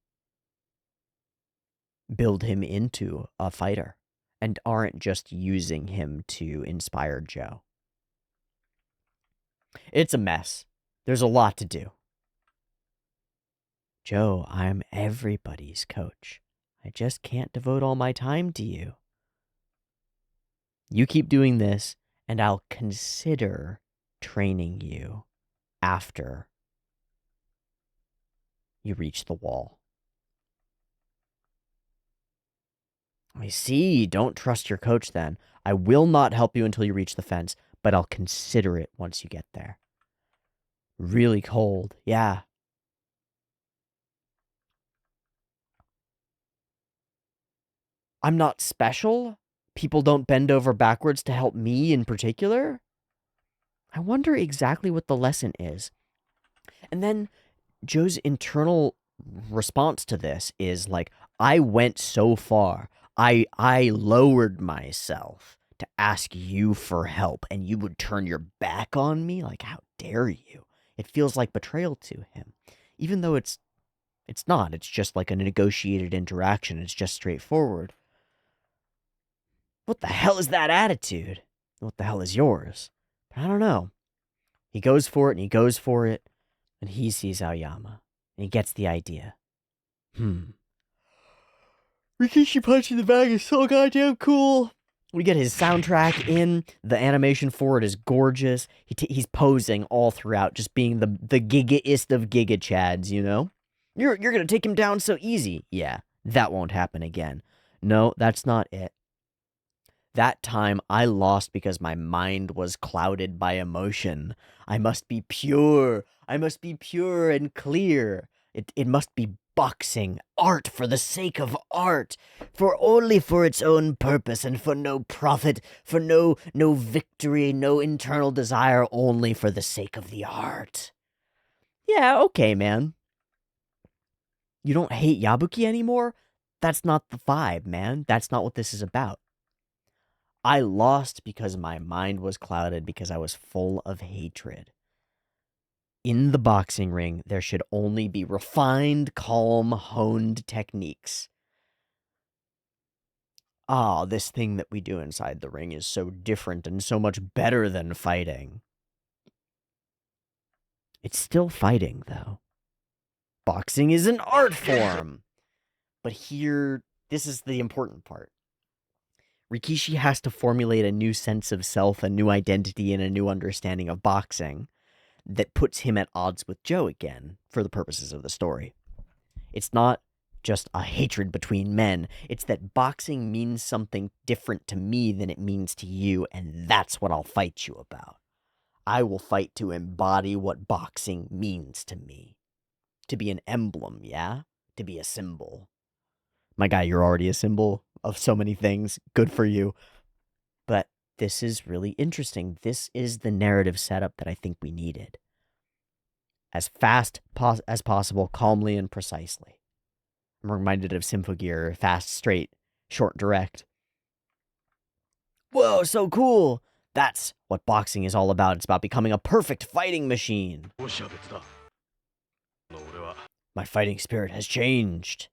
build him into a fighter and aren't just using him to inspire Joe. It's a mess. There's a lot to do. Joe, I'm everybody's coach. I just can't devote all my time to you. You keep doing this, and I'll consider training you after you reach the wall. I see. Don't trust your coach then. I will not help you until you reach the fence, but I'll consider it once you get there. Really cold. Yeah. I'm not special? People don't bend over backwards to help me in particular? I wonder exactly what the lesson is. And then Joe's internal response to this is like, I went so far. I lowered myself to ask you for help, and you would turn your back on me? Like, how dare you? It feels like betrayal to him. Even though it's not. It's just like a negotiated interaction. It's just straightforward. What the hell is that attitude? What the hell is yours? I don't know. He goes for it, and he goes for it, and he sees Aoyama, and he gets the idea. Rikishi Punch in the Bag is so goddamn cool. We get his soundtrack in. The animation for it is gorgeous. He's posing all throughout, just being the gigaist of giga chads, you know? You're gonna take him down so easy. Yeah, that won't happen again. No, that's not it. That time I lost because my mind was clouded by emotion. I must be pure. I must be pure and clear. It must be boxing, art for the sake of art, for only for its own purpose and for no profit, for no victory, no internal desire, only for the sake of the art. Yeah, okay, man. You don't hate Yabuki anymore? That's not the vibe, man. That's not what this is about. I lost because my mind was clouded because I was full of hatred. In the boxing ring, there should only be refined, calm, honed techniques. This thing that we do inside the ring is so different and so much better than fighting. It's still fighting, though. Boxing is an art form. But here, this is the important part. Rikishi has to formulate a new sense of self, a new identity, and a new understanding of boxing that puts him at odds with Joe again for the purposes of the story. It's not just a hatred between men. It's that boxing means something different to me than it means to you, and that's what I'll fight you about. I will fight to embody what boxing means to me. To be an emblem, yeah? To be a symbol. My guy, you're already a symbol of so many things. Good for you. But this is really interesting. This is the narrative setup that I think we needed. As fast as possible, calmly and precisely. I'm reminded of Symphogear, fast, straight, short, direct. Whoa, so cool! That's what boxing is all about. It's about becoming a perfect fighting machine. My fighting spirit has changed.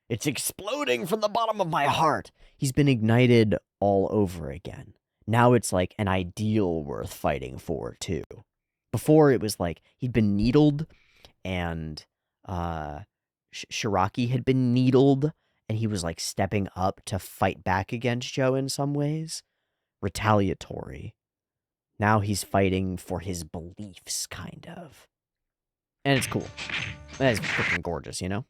It's exploding from the bottom of my heart. He's been ignited all over again. Now it's like an ideal worth fighting for, too. Before, it was like he'd been needled, and Shiraki had been needled, and he was like stepping up to fight back against Joe in some ways. Retaliatory. Now he's fighting for his beliefs, kind of. And it's cool. It's freaking gorgeous, you know?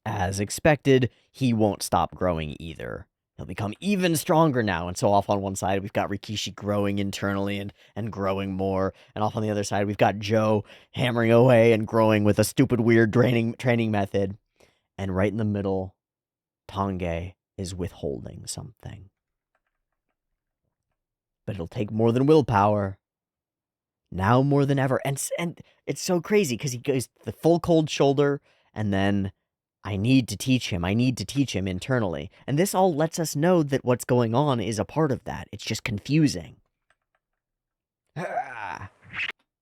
As expected, he won't stop growing either. He'll become even stronger now. And so off on one side, we've got Rikishi growing internally and growing more. And off on the other side, we've got Joe hammering away and growing with a stupid, weird training method. And right in the middle, Tange is withholding something. But it'll take more than willpower. Now more than ever. And it's so crazy because he goes the full cold shoulder, and then I need to teach him internally. And this all lets us know that what's going on is a part of that. It's just confusing.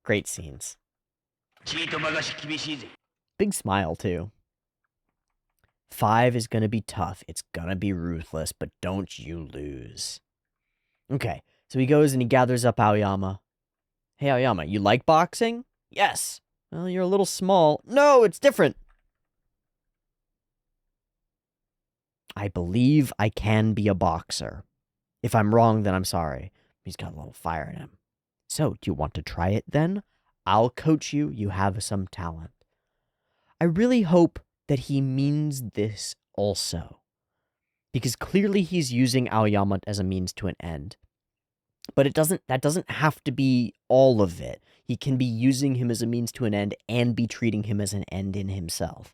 Great scenes. Big smile, too. 5 is going to be tough. It's going to be ruthless, but don't you lose. Okay, so he goes and he gathers up Aoyama. Hey, Aoyama, you like boxing? Yes. Well, you're a little small. No, it's different. I believe I can be a boxer. If I'm wrong, then I'm sorry. He's got a little fire in him. So, do you want to try it then? I'll coach you. You have some talent. I really hope that he means this also. Because clearly he's using Aoyama as a means to an end. But that doesn't have to be all of it. He can be using him as a means to an end and be treating him as an end in himself.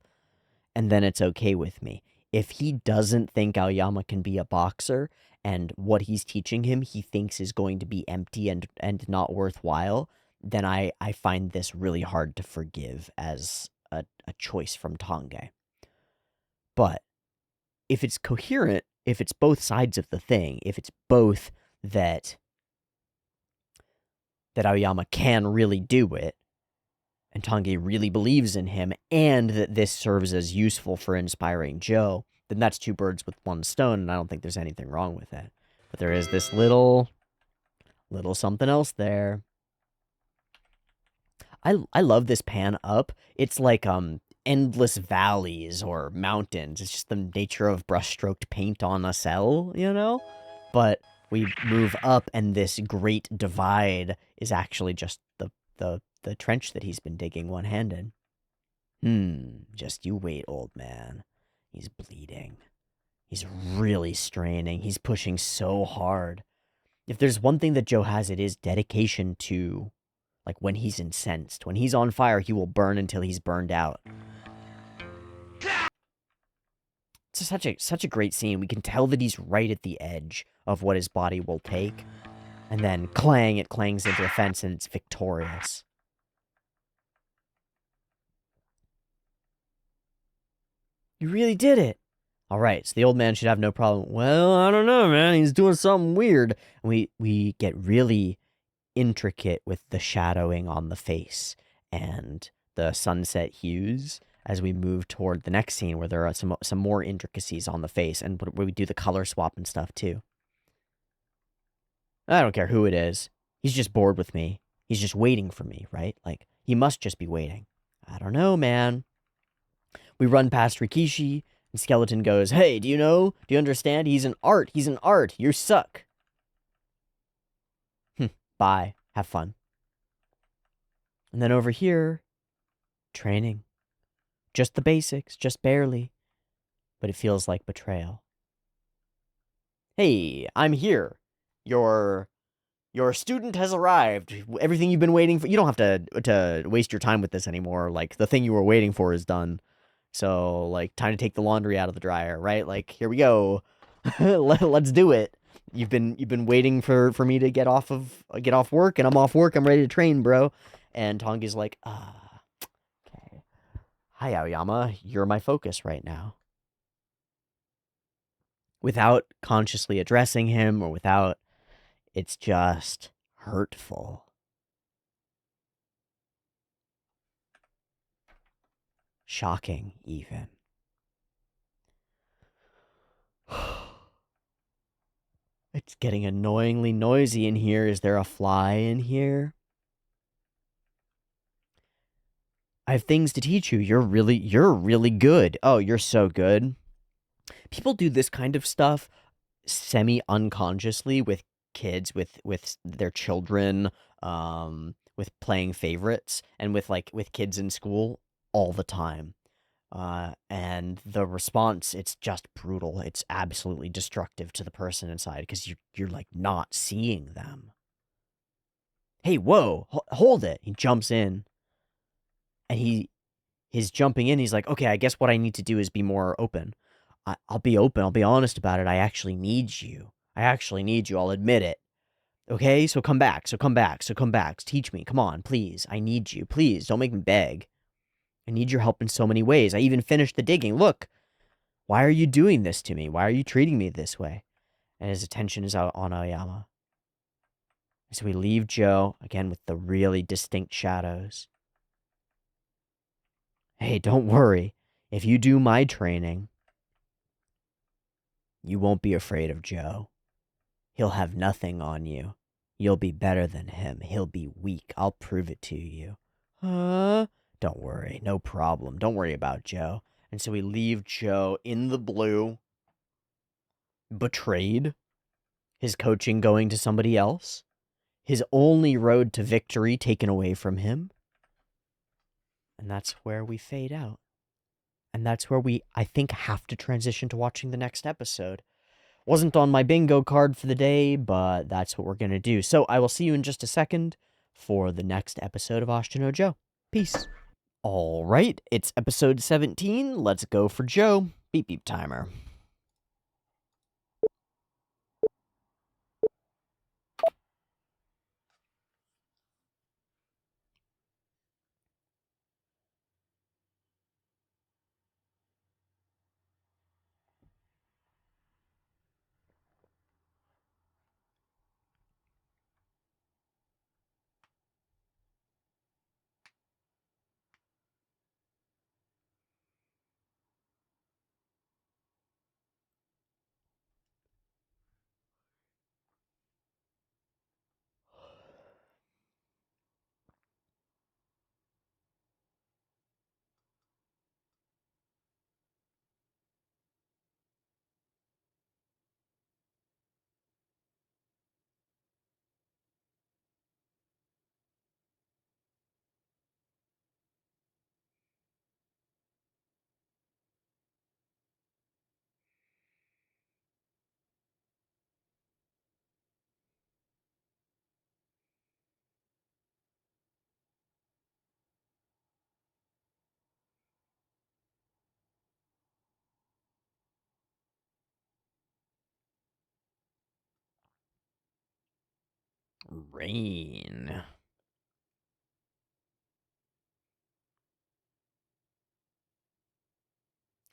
And then it's okay with me. If he doesn't think Aoyama can be a boxer, and what he's teaching him he thinks is going to be empty and not worthwhile, then I find this really hard to forgive as a choice from Tange. But if it's coherent, if it's both sides of the thing, if it's both that Aoyama can really do it, and Tange really believes in him, and that this serves as useful for inspiring Joe, then that's 2 birds with 1 stone, and I don't think there's anything wrong with it. But there is this little something else there. I love this pan up. It's like endless valleys or mountains. It's just the nature of brushstroked paint on a cell, you know? But we move up, and this great divide is actually just the trench that he's been digging one-handed. Just you wait, old man. He's bleeding. He's really straining. He's pushing so hard. If there's one thing that Joe has, it is dedication to Like when he's incensed. When he's on fire, he will burn until he's burned out. It's such a great scene. We can tell that he's right at the edge of what his body will take. And then clang, it clangs into the fence and it's victorious. You really did it. All right, so the old man should have no problem. Well, I don't know, man. He's doing something weird. And we get really intricate with the shadowing on the face and the sunset hues as we move toward the next scene where there are some more intricacies on the face and where we do the color swap and stuff too. I don't care who it is. He's just bored with me. He's just waiting for me, right? Like, he must just be waiting. I don't know, man. We run past Rikishi, and Skeleton goes, hey, do you know? Do you understand? He's an art. He's an art. You suck. Bye. Have fun. And then over here, training. Just the basics, just barely. But it feels like betrayal. Hey, I'm here. Your student has arrived. Everything you've been waiting for. You don't have to waste your time with this anymore. Like, the thing you were waiting for is done. So, like, time to take the laundry out of the dryer, right? Like, here we go. Let's do it. You've been waiting for me to get off work, and I'm off work. I'm ready to train, bro. And Tange's like, okay. Hi, Aoyama. You're my focus right now. Without consciously addressing him, or without, it's just hurtful. Shocking, even. It's getting annoyingly noisy in here. Is there a fly in here? I have things to teach you. You're really good. Oh, you're so good. People do this kind of stuff semi-unconsciously with kids, with their children, with playing favorites, and with kids in school all the time. And the response, it's just brutal. It's absolutely destructive to the person inside because you're like not seeing them. Hey, whoa, hold it. He jumps in, and he's jumping in. He's like, okay, I guess what I need to do is be more open. I'll be open. I'll be honest about it. I actually need you. I'll admit it. Okay, so come back. Teach me. Come on, please. I need you. Please, don't make me beg. I need your help in so many ways. I even finished the digging. Look, why are you doing this to me? Why are you treating me this way? And his attention is out on Aoyama. So we leave Joe, again with the really distinct shadows. Hey, don't worry. If you do my training, you won't be afraid of Joe. He'll have nothing on you. You'll be better than him. He'll be weak. I'll prove it to you. Huh? Don't worry. No problem. Don't worry about Joe. And so we leave Joe in the blue, betrayed, his coaching going to somebody else, his only road to victory taken away from him. And that's where we fade out. And that's where we, I think, have to transition to watching the next episode. Wasn't on my bingo card for the day, but that's what we're going to do. So I will see you in just a second for the next episode of Ashita no Joe. Peace. All right, it's episode 17. Let's go for Joe. Beep beep timer. Rain.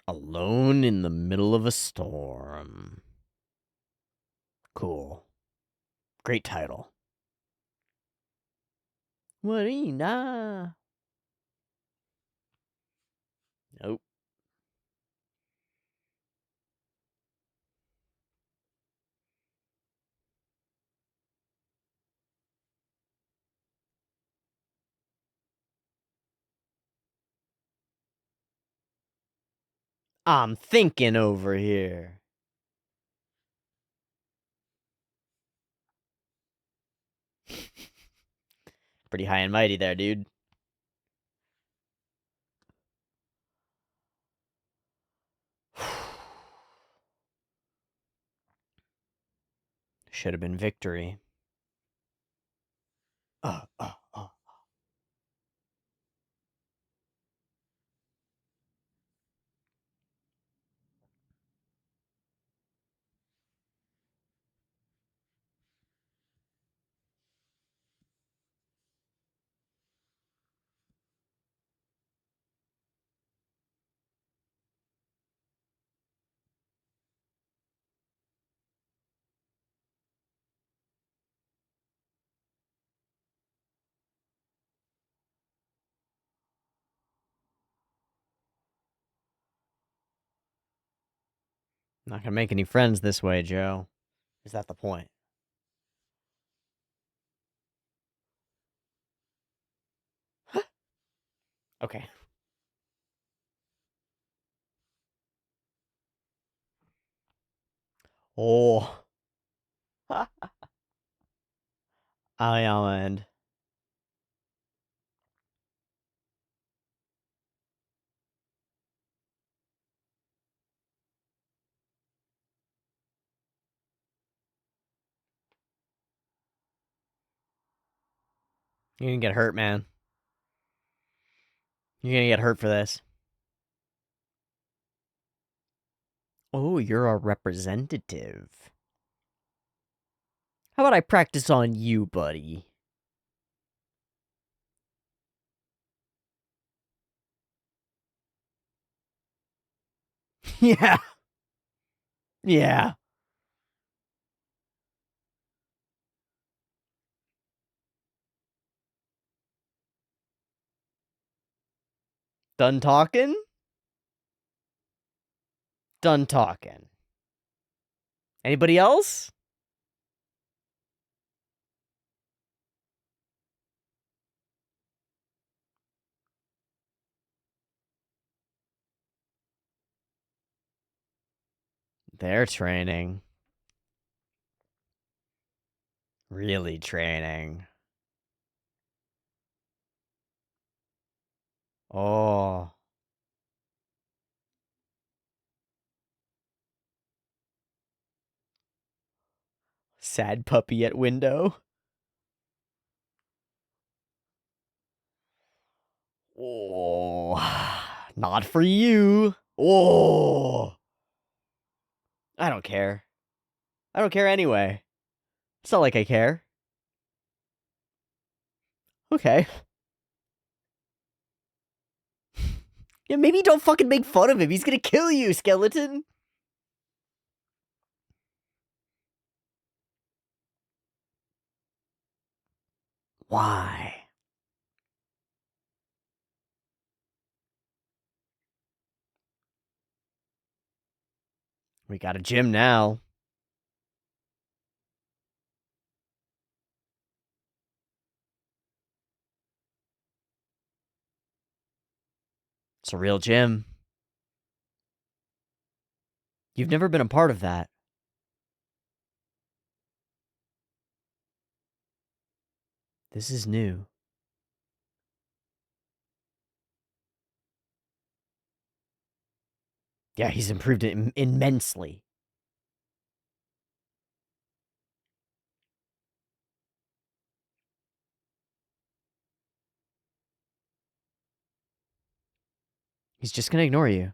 Alone in the middle of a storm. Cool. Great title. Marina. Nope. I'm thinking over here. Pretty high and mighty there, dude. Should have been victory. Not gonna make any friends this way, Joe. Is that the point? Okay. Oh. Island. You're gonna get hurt, man. You're gonna get hurt for this. Oh, you're a representative. How about I practice on you, buddy? Yeah. Yeah. Done talking? Done talking. Anybody else? They're training. Really training. Oh. Sad puppy at window. Oh. Not for you. Oh. I don't care. I don't care anyway. It's not like I care. Okay. Yeah, maybe don't fucking make fun of him. He's gonna kill you, skeleton. Why? We got a gym now. It's a real gym. You've never been a part of that. This is new. Yeah, he's improved it immensely. He's just gonna ignore you.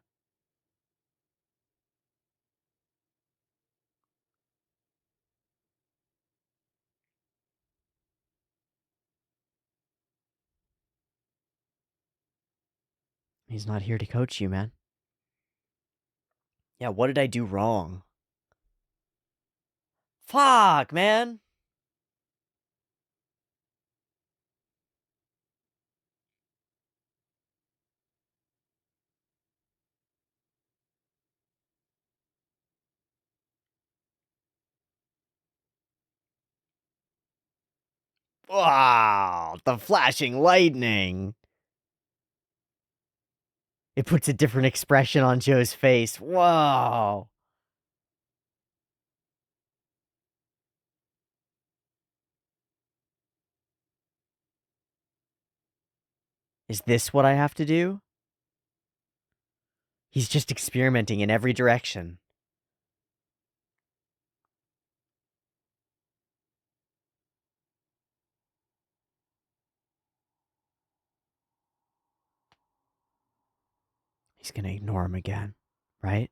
He's not here to coach you, man. Yeah, what did I do wrong? Fuck, man. Wow, the flashing lightning. It puts a different expression on Joe's face. Whoa. Is this what I have to do? He's just experimenting in every direction. He's gonna ignore him again, right?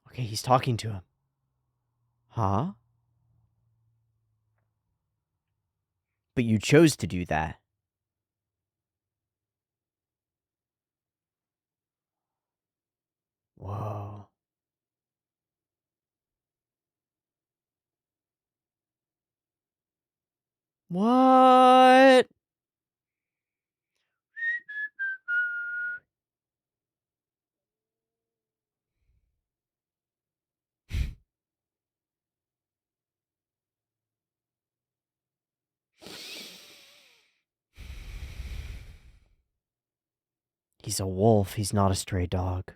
Okay, he's talking to him. Huh? But you chose to do that. Whoa. What? He's a wolf. He's not a stray dog.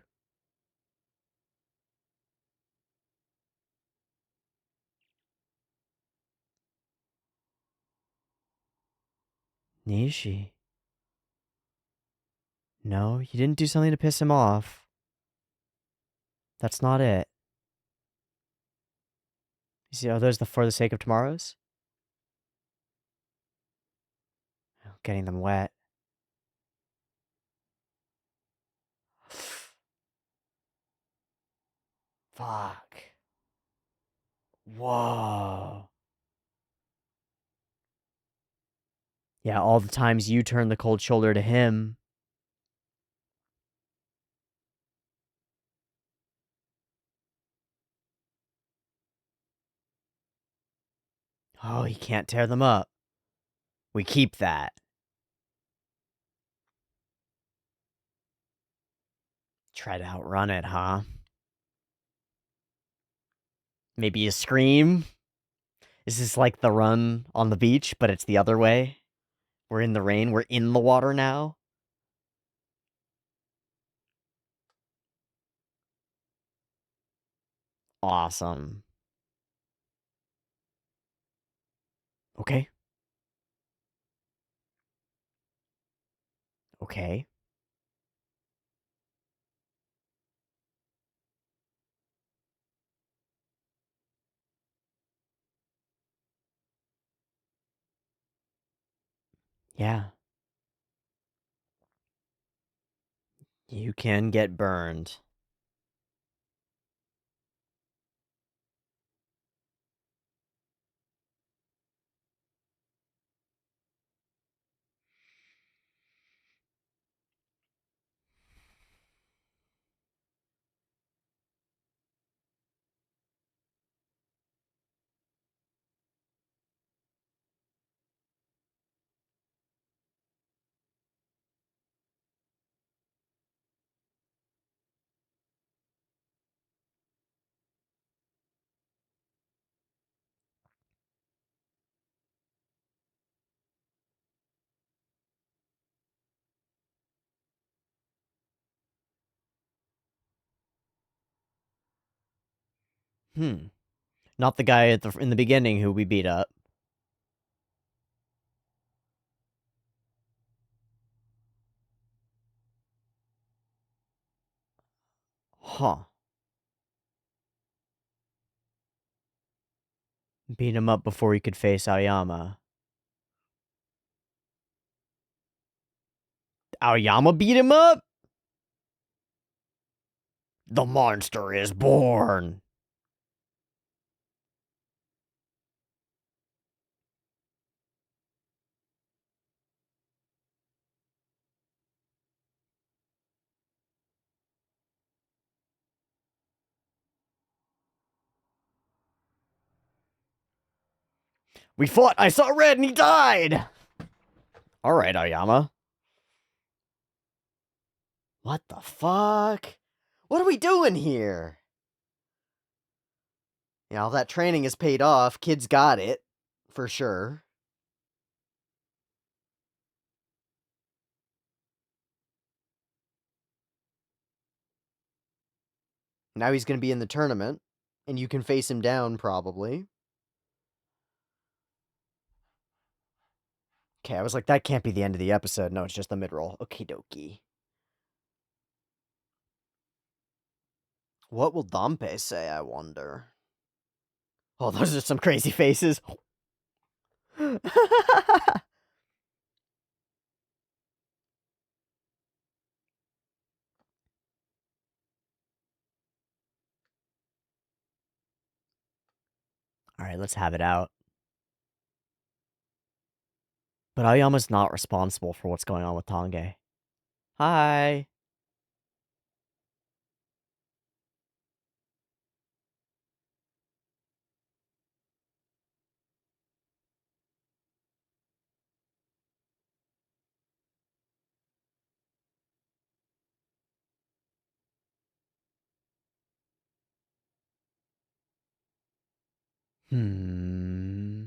Nishi. No, you didn't do something to piss him off. That's not it. You see, are those the for the sake of tomorrows? Oh, getting them wet. Fuck. Whoa. Yeah, all the times you turn the cold shoulder to him. Oh, he can't tear them up. We keep that. Try to outrun it, huh? Maybe a scream? Is this like the run on the beach, but it's the other way? We're in the rain, we're in the water now? Awesome. Okay. Okay. Yeah. You can get burned. Not the guy in the beginning who we beat up. Huh. Beat him up before he could face Aoyama. Aoyama beat him up? The monster is born. We fought. I saw red and he died. All right, Aoyama. What the fuck? What are we doing here? Yeah, all that training has paid off. Kids got it. For sure. Now he's going to be in the tournament. And you can face him down, probably. Okay, I was like, that can't be the end of the episode. No, it's just the mid-roll. Okie dokie. What will Dampe say, I wonder? Oh, those are some crazy faces. Alright, let's have it out. But Aoyama's not responsible for what's going on with Tange. Hi. Hmm.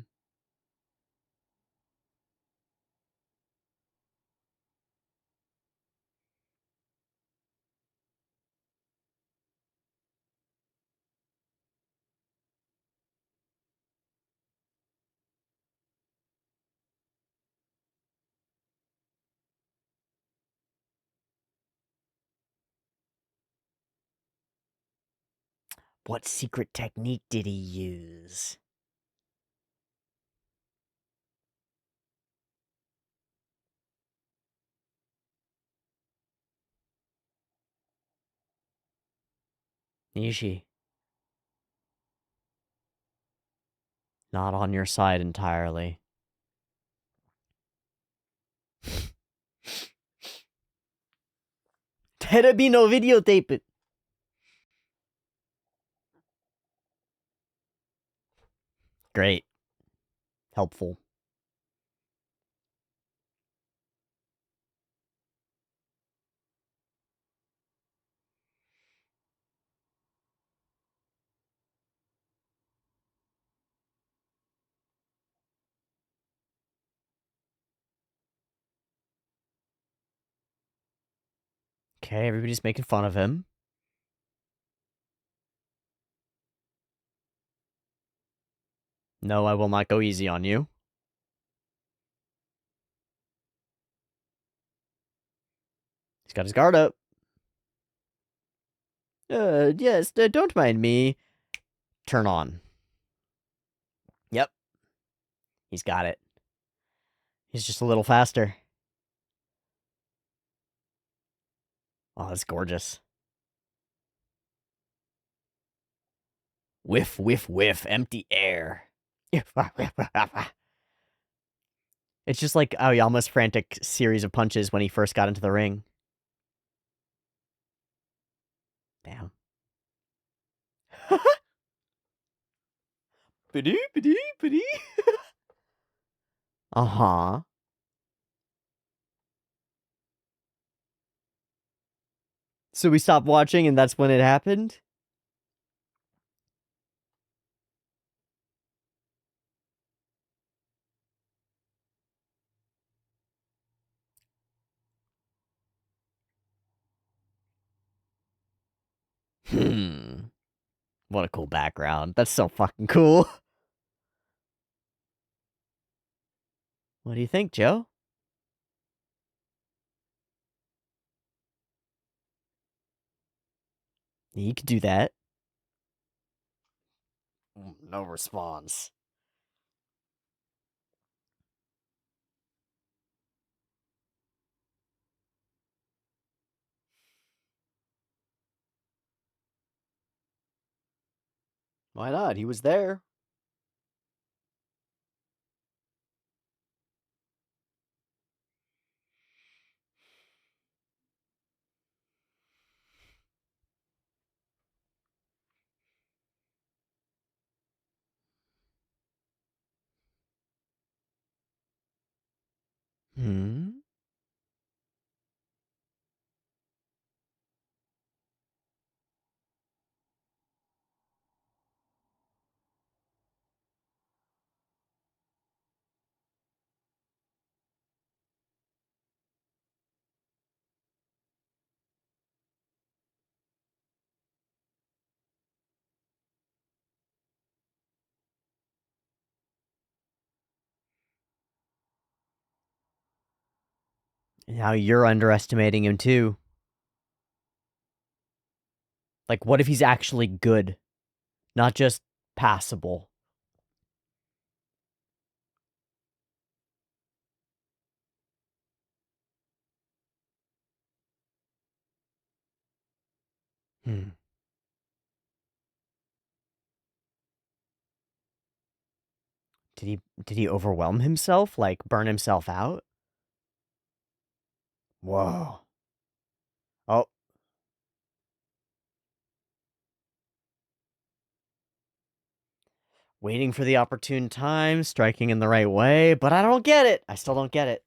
What secret technique did he use? Nishi. Not on your side entirely. Teeaboo no videotape it. Great. Helpful. Okay, everybody's making fun of him. No, I will not go easy on you. He's got his guard up. Yes, don't mind me. Turn on. Yep. He's got it. He's just a little faster. Oh, that's gorgeous. Whiff, whiff, whiff, empty air. It's just like Aoyama's frantic series of punches when he first got into the ring. Damn. Uh-huh. So we stopped watching and that's when it happened? What a cool background. That's so fucking cool. What do you think, Joe? You could do that. No response. Why not? He was there. Hmm? Now you're underestimating him too. Like, what if he's actually good? Not just passable. Hmm. Did he overwhelm himself? Like burn himself out? Whoa. Oh, waiting for the opportune time, striking in the right way, but I don't get it. I still don't get it.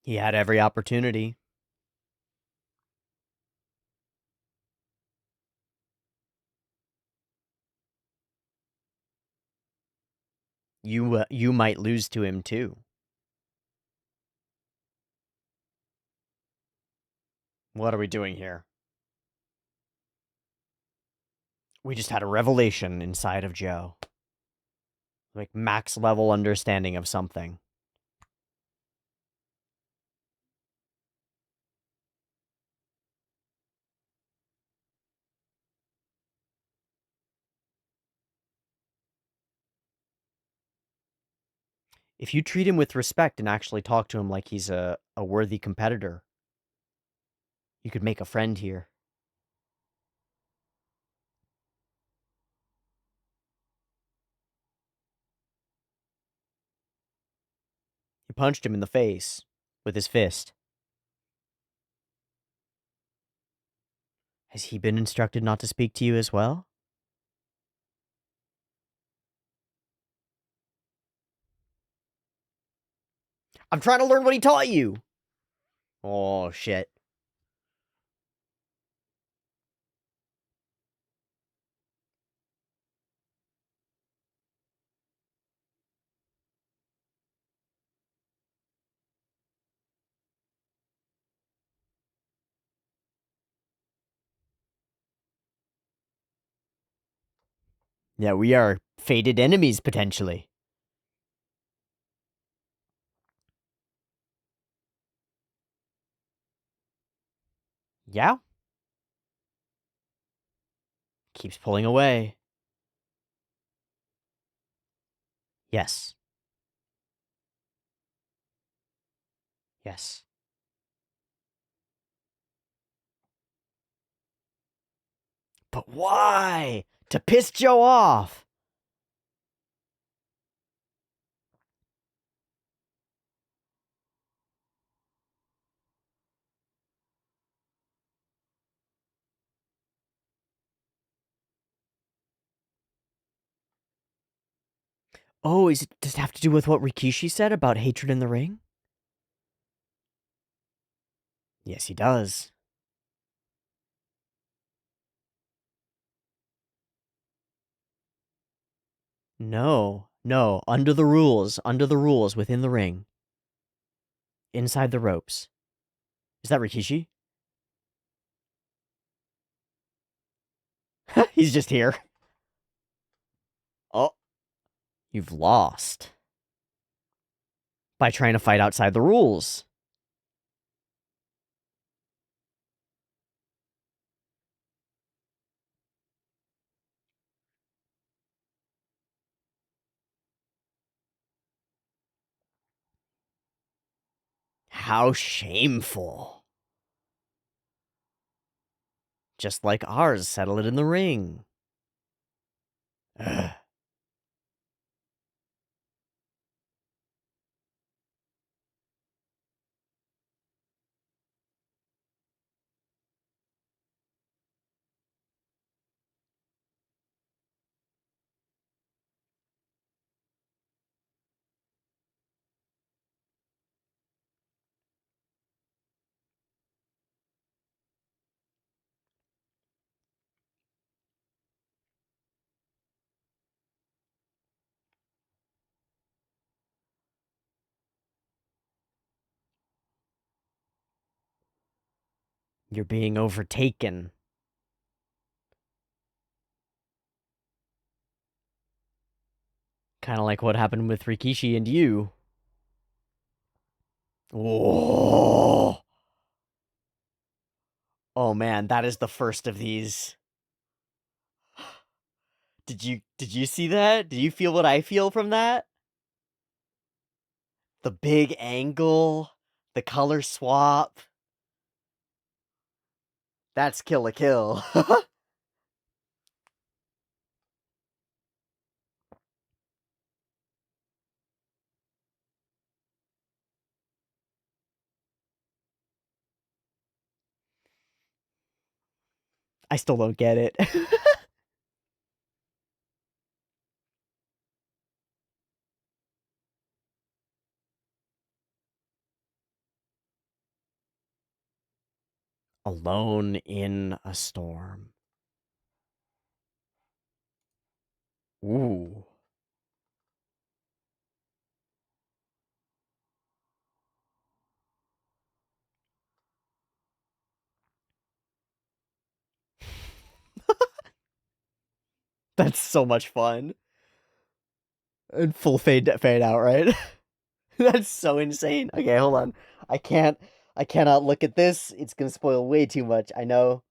He had every opportunity. You might lose to him too. What are we doing here? We just had a revelation inside of Joe. Like max level understanding of something. If you treat him with respect and actually talk to him like he's a worthy competitor, you could make a friend here. He punched him in the face with his fist. Has he been instructed not to speak to you as well? I'm trying to learn what he taught you. Oh, shit. Yeah, we are fated enemies, potentially. Yeah? Keeps pulling away. Yes. Yes. But why? To piss Joe off. Oh, does it have to do with what Rikishi said about hatred in the ring? Yes, he does. No, no, under the rules, within the ring, inside the ropes. Is that Rikishi? He's just here. Oh, you've lost by trying to fight outside the rules. How shameful. Just like ours, settle it in the ring. Ugh. You're being overtaken. Kind of like what happened with Rikishi and you. Whoa. Oh man, that is the first of these. Did you see that? Did you feel what I feel from that? The big angle, the color swap. That's Kill a Kill. I still don't get it. Alone in a storm. Ooh. That's so much fun. And full fade out, right? That's so insane. Okay, hold on. I can't I cannot look at this. It's gonna spoil way too much. I know.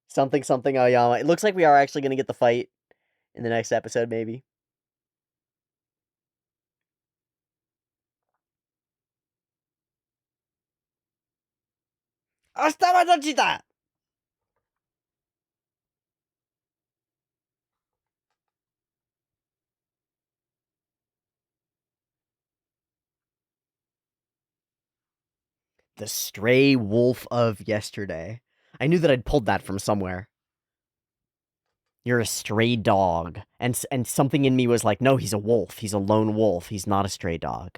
Something something Aoyama. It looks like we are actually gonna get the fight in the next episode, maybe. Ashita! The stray wolf of yesterday. I knew that I'd pulled that from somewhere. You're a stray dog. And something in me was like, no, he's a wolf. He's a lone wolf. He's not a stray dog.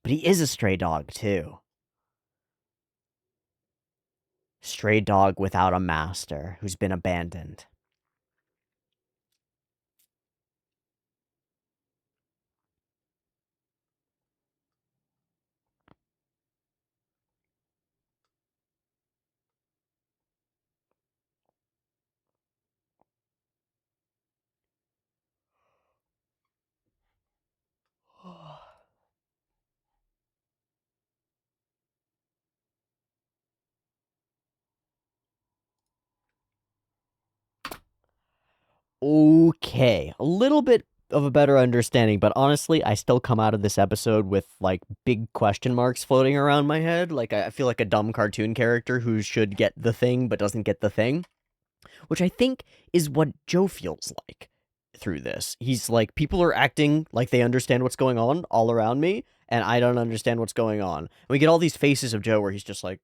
But he is a stray dog, too. Stray dog without a master who's been abandoned. Okay, a little bit of a better understanding, but honestly, I still come out of this episode with like big question marks floating around my head. Like I feel like a dumb cartoon character who should get the thing but doesn't get the thing, which I think is what Joe feels like through this. He's like, people are acting like they understand what's going on all around me, and I don't understand what's going on. And we get all these faces of Joe where he's just like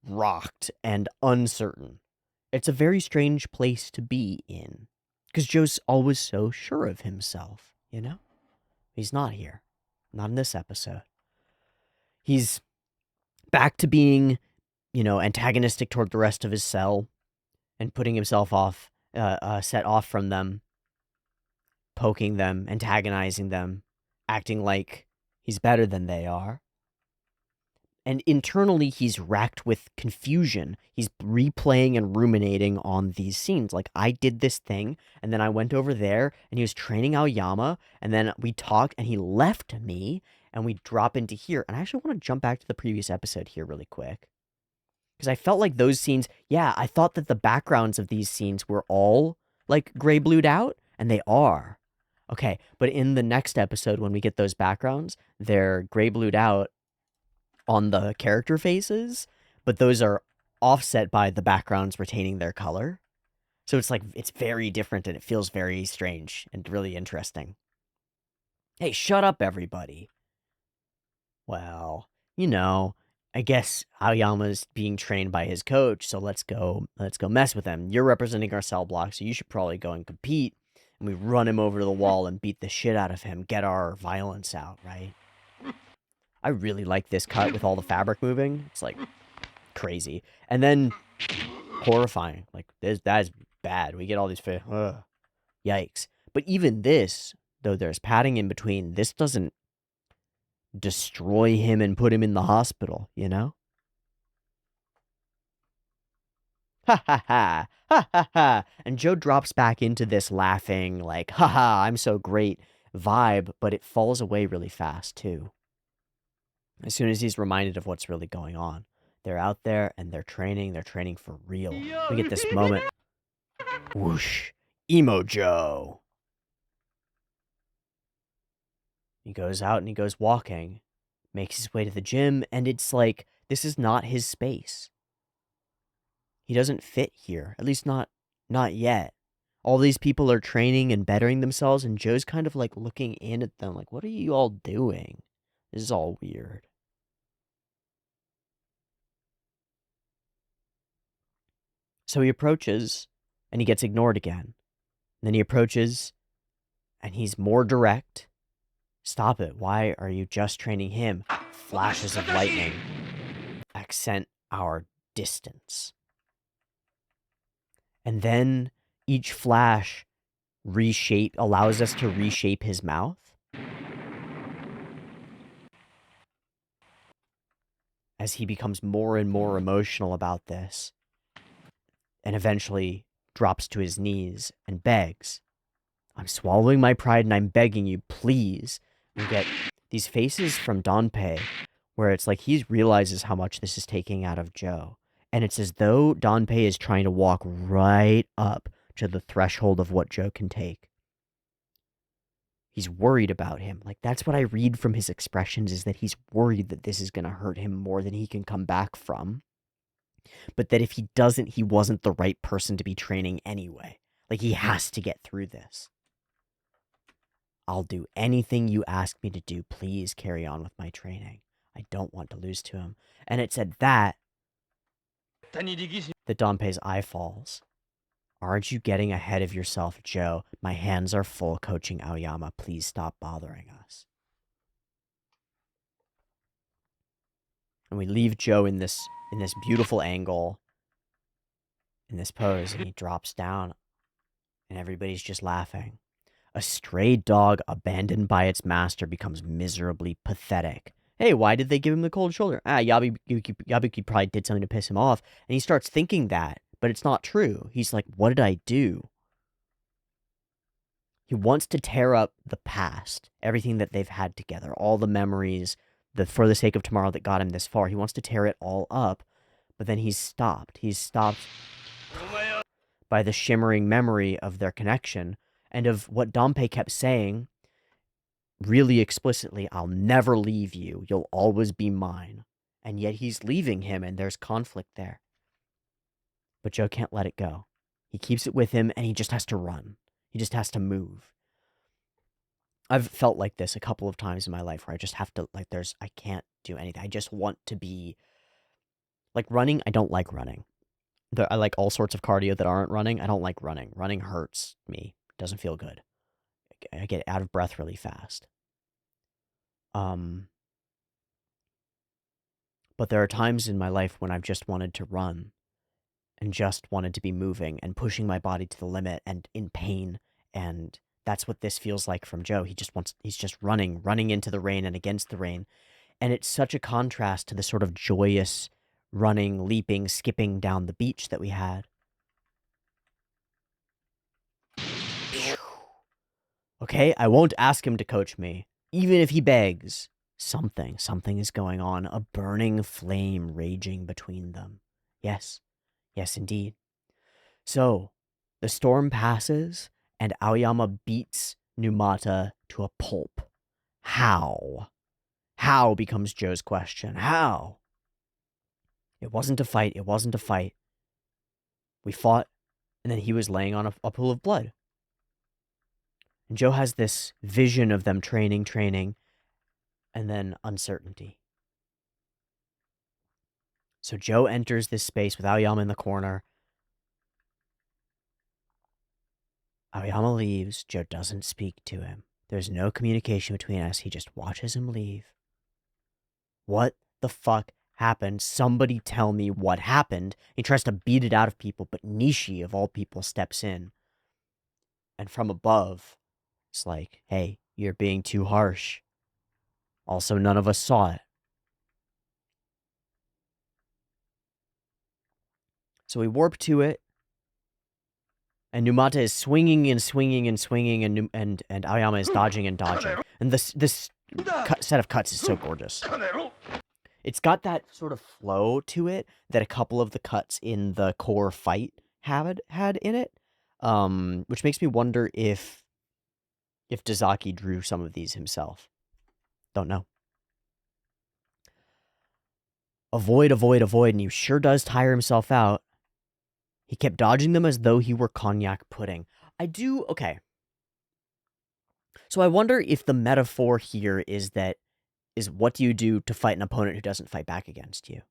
rocked and uncertain. It's a very strange place to be in. Because Joe's always so sure of himself, you know? He's not here. Not in this episode. He's back to being, antagonistic toward the rest of his cell and putting himself off, set off from them, poking them, antagonizing them, acting like he's better than they are. And internally, he's racked with confusion. He's replaying and ruminating on these scenes. Like, I did this thing, and then I went over there, and he was training Aoyama, and then we talked, and he left me, and we drop into here. And I actually want to jump back to the previous episode here really quick. Because I felt like those scenes, yeah, I thought that the backgrounds of these scenes were all, like, gray-blued out, and they are. Okay, but in the next episode, when we get those backgrounds, they're gray blued out on the character faces, but those are offset by the backgrounds retaining their color. So it's like, it's very different and it feels very strange and really interesting. Hey, shut up, everybody. Well, I guess Aoyama's being trained by his coach, so let's go mess with him. You're representing our cell block, so you should probably go and compete. And we run him over to the wall and beat the shit out of him, get our violence out, right? I really like this cut with all the fabric moving. It's like crazy. And then horrifying. Like that is bad. We get all these yikes. But even this, though there's padding in between, this doesn't destroy him and put him in the hospital, Ha ha ha. Ha ha ha. And Joe drops back into this laughing, like, ha ha, I'm so great vibe, but it falls away really fast, too. As soon as he's reminded of what's really going on. They're out there and they're training for real. We get this moment. Whoosh. Emo Joe. He goes out and he goes walking, makes his way to the gym, and it's like, this is not his space. He doesn't fit here, at least not yet. All these people are training and bettering themselves, and Joe's kind of like looking in at them like, what are you all doing? This is all weird. So he approaches, and he gets ignored again. And then he approaches, and he's more direct. Stop it. Why are you just training him? Flashes of lightning accent our distance. And then each flash allows us to reshape his mouth. As he becomes more and more emotional about this. And eventually drops to his knees and begs, I'm swallowing my pride and I'm begging you, please. We get these faces from Donpei where it's like he realizes how much this is taking out of Joe. And it's as though Donpei is trying to walk right up to the threshold of what Joe can take. He's worried about him. Like, that's what I read from his expressions, is that he's worried that this is going to hurt him more than he can come back from. But that if he doesn't, he wasn't the right person to be training anyway. Like, he has to get through this. I'll do anything you ask me to do. Please carry on with my training. I don't want to lose to him. And it's at that Donpei's eye falls. Aren't you getting ahead of yourself, Joe? My hands are full coaching Aoyama. Please stop bothering us. And we leave Joe in this beautiful angle, in this pose, and he drops down, and everybody's just laughing. A stray dog abandoned by its master becomes miserably pathetic. Hey, why did they give him the cold shoulder? Yabuki probably did something to piss him off. And he starts thinking that, but it's not true. He's like, what did I do? He wants to tear up the past, everything that they've had together, all the memories, for the sake of tomorrow that got him this far. He wants to tear it all up, but then he's stopped. He's stopped by the shimmering memory of their connection and of what Donpei kept saying really explicitly, I'll never leave you. You'll always be mine. And yet he's leaving him, and there's conflict there. But Joe can't let it go. He keeps it with him, and he just has to run. He just has to move. I've felt like this a couple of times in my life where I just have to, like, I can't do anything. I just want to be, like, running. I don't like running. I like all sorts of cardio that aren't running. I don't like running. Running hurts me. It doesn't feel good. I get out of breath really fast. But there are times in my life when I've just wanted to run and just wanted to be moving and pushing my body to the limit and in pain. And that's what this feels like from Joe. He's just running into the rain and against the rain. And it's such a contrast to the sort of joyous running, leaping, skipping down the beach that we had. Okay, I won't ask him to coach me, even if he begs. Something is going on, a burning flame raging between them. Yes, indeed. So, the storm passes, and Aoyama beats Numata to a pulp. How? How becomes Joe's question. How? It wasn't a fight. It wasn't a fight. We fought, and then he was laying on a pool of blood. And Joe has this vision of them training, and then uncertainty. So Joe enters this space with Aoyama in the corner. Aoyama leaves. Joe doesn't speak to him. There's no communication between us. He just watches him leave. What the fuck happened? Somebody tell me what happened. He tries to beat it out of people, but Nishi, of all people, steps in. And from above, it's like, hey, you're being too harsh. Also, none of us saw it. So we warp to it, and Numata is swinging and swinging and swinging, and Aoyama is dodging and dodging. And this set of cuts is so gorgeous. It's got that sort of flow to it that a couple of the cuts in the core fight had in it, which makes me wonder if Dazaki drew some of these himself. Don't know. Avoid, and he sure does tire himself out. He kept dodging them as though he were cognac pudding. Okay. So I wonder if the metaphor here is what do you do to fight an opponent who doesn't fight back against you?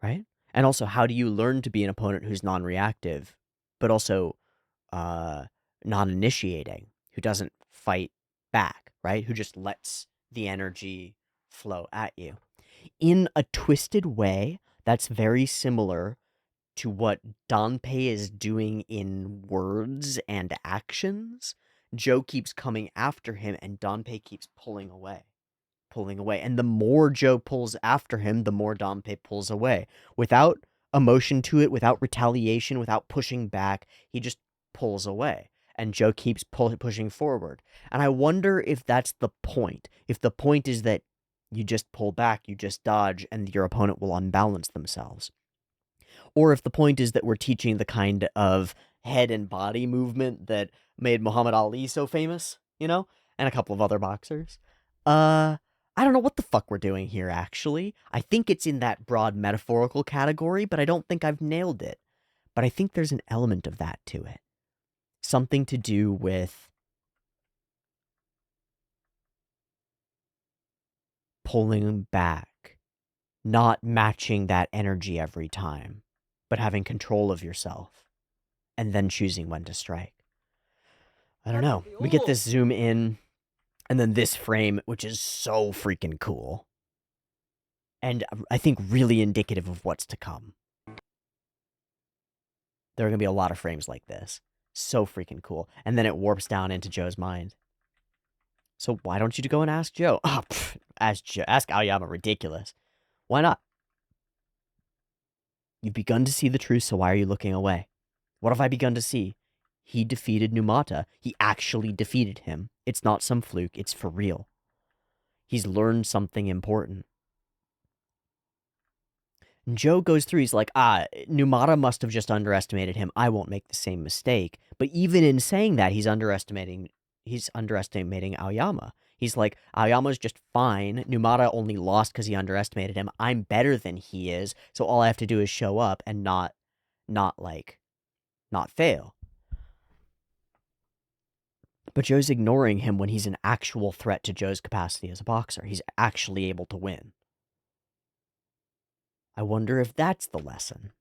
Right? And also, how do you learn to be an opponent who's non-reactive, but also non-initiating, who doesn't fight back, right? Who just lets the energy flow at you. In a twisted way, that's very similar to what Danpei is doing in words and actions. Joe keeps coming after him, and Danpei keeps pulling away. And the more Joe pulls after him, the more Danpei pulls away. Without emotion to it, without retaliation, without pushing back, he just pulls away. And Joe keeps pushing forward. And I wonder if that's the point. If the point is that you just pull back, you just dodge, and your opponent will unbalance themselves. Or if the point is that we're teaching the kind of head and body movement that made Muhammad Ali so famous, and a couple of other boxers. I don't know what the fuck we're doing here, actually. I think it's in that broad metaphorical category, but I don't think I've nailed it. But I think there's an element of that to it. Something to do with pulling back, not matching that energy every time, but having control of yourself, and then choosing when to strike. I don't know. We get this zoom in, and then this frame, which is so freaking cool. And I think really indicative of what's to come. There are going to be a lot of frames like this. So freaking cool. And then it warps down into Joe's mind. So why don't you go and ask Joe? Oh, ask Aoyama. Ridiculous. Why not? You've begun to see the truth, so why are you looking away? What have I begun to see? He defeated Numata. He actually defeated him. It's not some fluke. It's for real. He's learned something important. And Joe goes through, he's like, Numata must have just underestimated him. I won't make the same mistake. But even in saying that, he's underestimating Aoyama. He's like, Aoyama's just fine. Numata only lost because he underestimated him. I'm better than he is, so all I have to do is show up and not fail. But Joe's ignoring him when he's an actual threat to Joe's capacity as a boxer. He's actually able to win. I wonder if that's the lesson.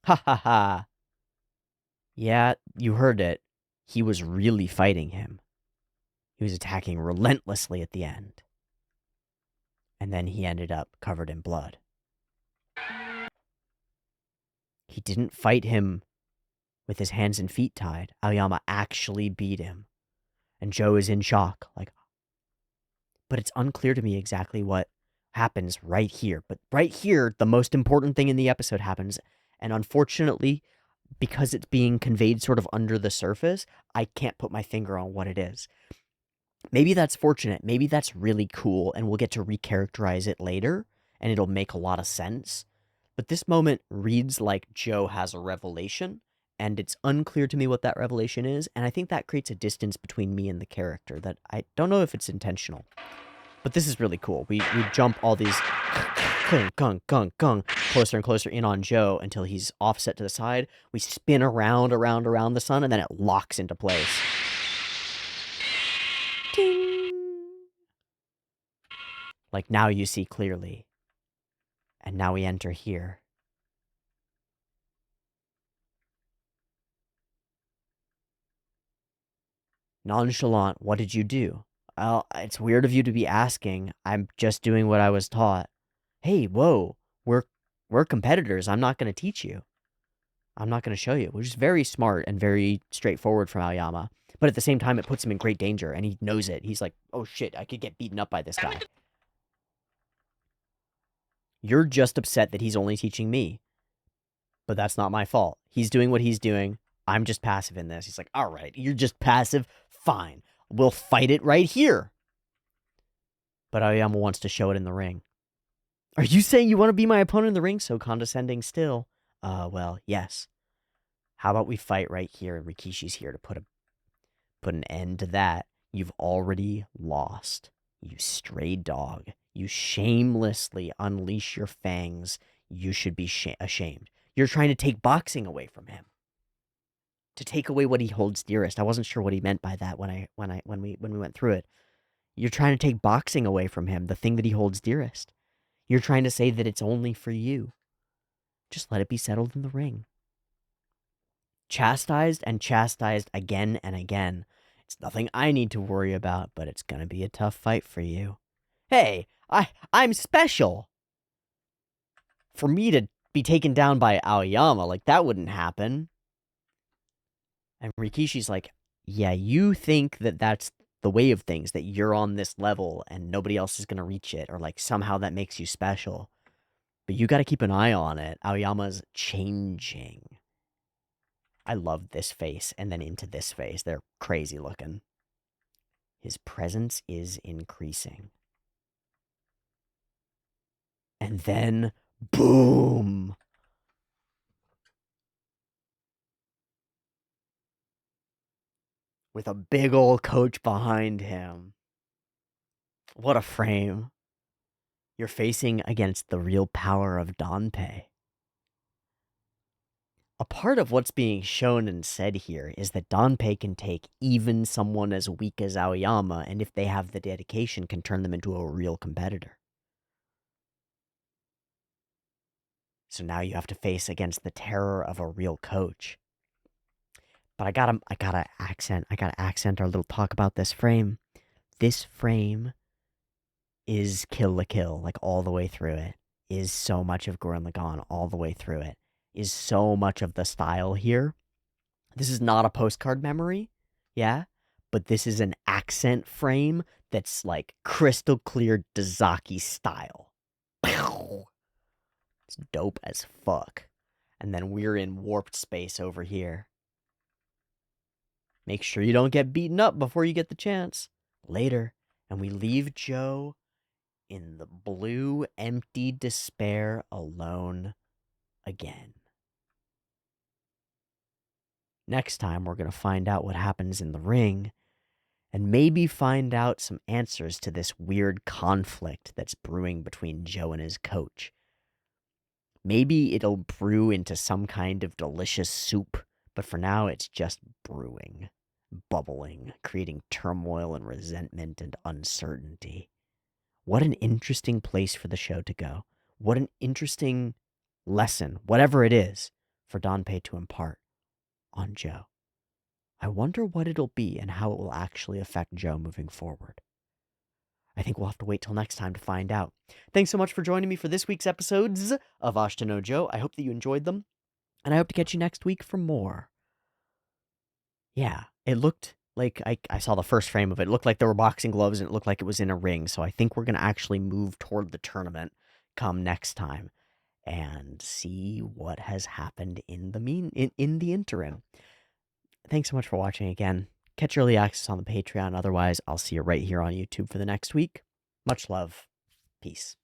Ha ha ha. Yeah, you heard it. He was really fighting him. He was attacking relentlessly at the end. And then he ended up covered in blood. He didn't fight him with his hands and feet tied. Aoyama actually beat him. And Joe is in shock. But it's unclear to me exactly what happens right here. But right here, the most important thing in the episode happens. And unfortunately, because it's being conveyed sort of under the surface, I can't put my finger on what it is. Maybe that's fortunate. Maybe that's really cool, and we'll get to recharacterize it later, and it'll make a lot of sense. But this moment reads like Joe has a revelation, and it's unclear to me what that revelation is, and I think that creates a distance between me and the character that I don't know if it's intentional. But this is really cool. We jump all these closer and closer in on Joe until he's offset to the side. We spin around the sun, and then it locks into place. Ting! Like, now you see clearly. And now we enter here. Nonchalant, what did you do? Well, it's weird of you to be asking. I'm just doing what I was taught. Hey, whoa, we're competitors. I'm not going to teach you. I'm not going to show you, which is very smart and very straightforward from Aoyama. But at the same time, it puts him in great danger, and he knows it. He's like, oh shit, I could get beaten up by this guy. You're just upset that he's only teaching me. But that's not my fault. He's doing what he's doing. I'm just passive in this. He's like, all right, you're just passive? Fine. We'll fight it right here. But Aoyama wants to show it in the ring. Are you saying you want to be my opponent in the ring? So condescending still. Well, yes. How about we fight right here, and Rikishi's here to put an end to that. You've already lost. You stray dog. You shamelessly unleash your fangs. You should be ashamed. You're trying to take boxing away from him. To take away what he holds dearest. I wasn't sure what he meant by that when we went through it. You're trying to take boxing away from him, the thing that he holds dearest. You're trying to say that it's only for you. Just let it be settled in the ring. Chastised and chastised again and again. It's nothing I need to worry about, but it's gonna be a tough fight for you. Hey, I'm special. For me to be taken down by Aoyama, like, that wouldn't happen. And Rikishi's like, yeah, you think that that's the way of things, that you're on this level and nobody else is gonna reach it, or like somehow that makes you special. But you gotta keep an eye on it. Aoyama's changing. I love this face, and then into this face. They're crazy looking. His presence is increasing. And then, boom! With a big old coach behind him. What a frame. You're facing against the real power of Danpei. A part of what's being shown and said here is that Danpei can take even someone as weak as Aoyama, and if they have the dedication, can turn them into a real competitor. So now you have to face against the terror of a real coach. But I gotta accent our little talk about this frame. This frame is Kill la Kill, like, all the way through it. Is so much of Gurren Lagann all the way through it. Is so much of the style here. This is not a postcard memory, yeah? But this is an accent frame that's like crystal clear Dazaki style. It's dope as fuck. And then we're in warped space over here. Make sure you don't get beaten up before you get the chance. Later. And we leave Joe in the blue, empty despair alone again. Next time, we're going to find out what happens in the ring, and maybe find out some answers to this weird conflict that's brewing between Joe and his coach. Maybe it'll brew into some kind of delicious soup, but for now it's just brewing, bubbling, creating turmoil and resentment and uncertainty. What an interesting place for the show to go. What an interesting lesson, whatever it is, for Danpei to impart on Joe. I wonder what it'll be and how it will actually affect Joe moving forward. I think we'll have to wait till next time to find out. Thanks so much for joining me for this week's episodes of Ashita no Joe. I hope that you enjoyed them, and I hope to catch you next week for more. Yeah, it looked like, I saw the first frame of it. It looked like there were boxing gloves, and it looked like it was in a ring, so I think we're going to actually move toward the tournament come next time and see what has happened in the interim. Thanks so much for watching again. Catch early access on the Patreon. Otherwise, I'll see you right here on YouTube for the next week. Much love. Peace.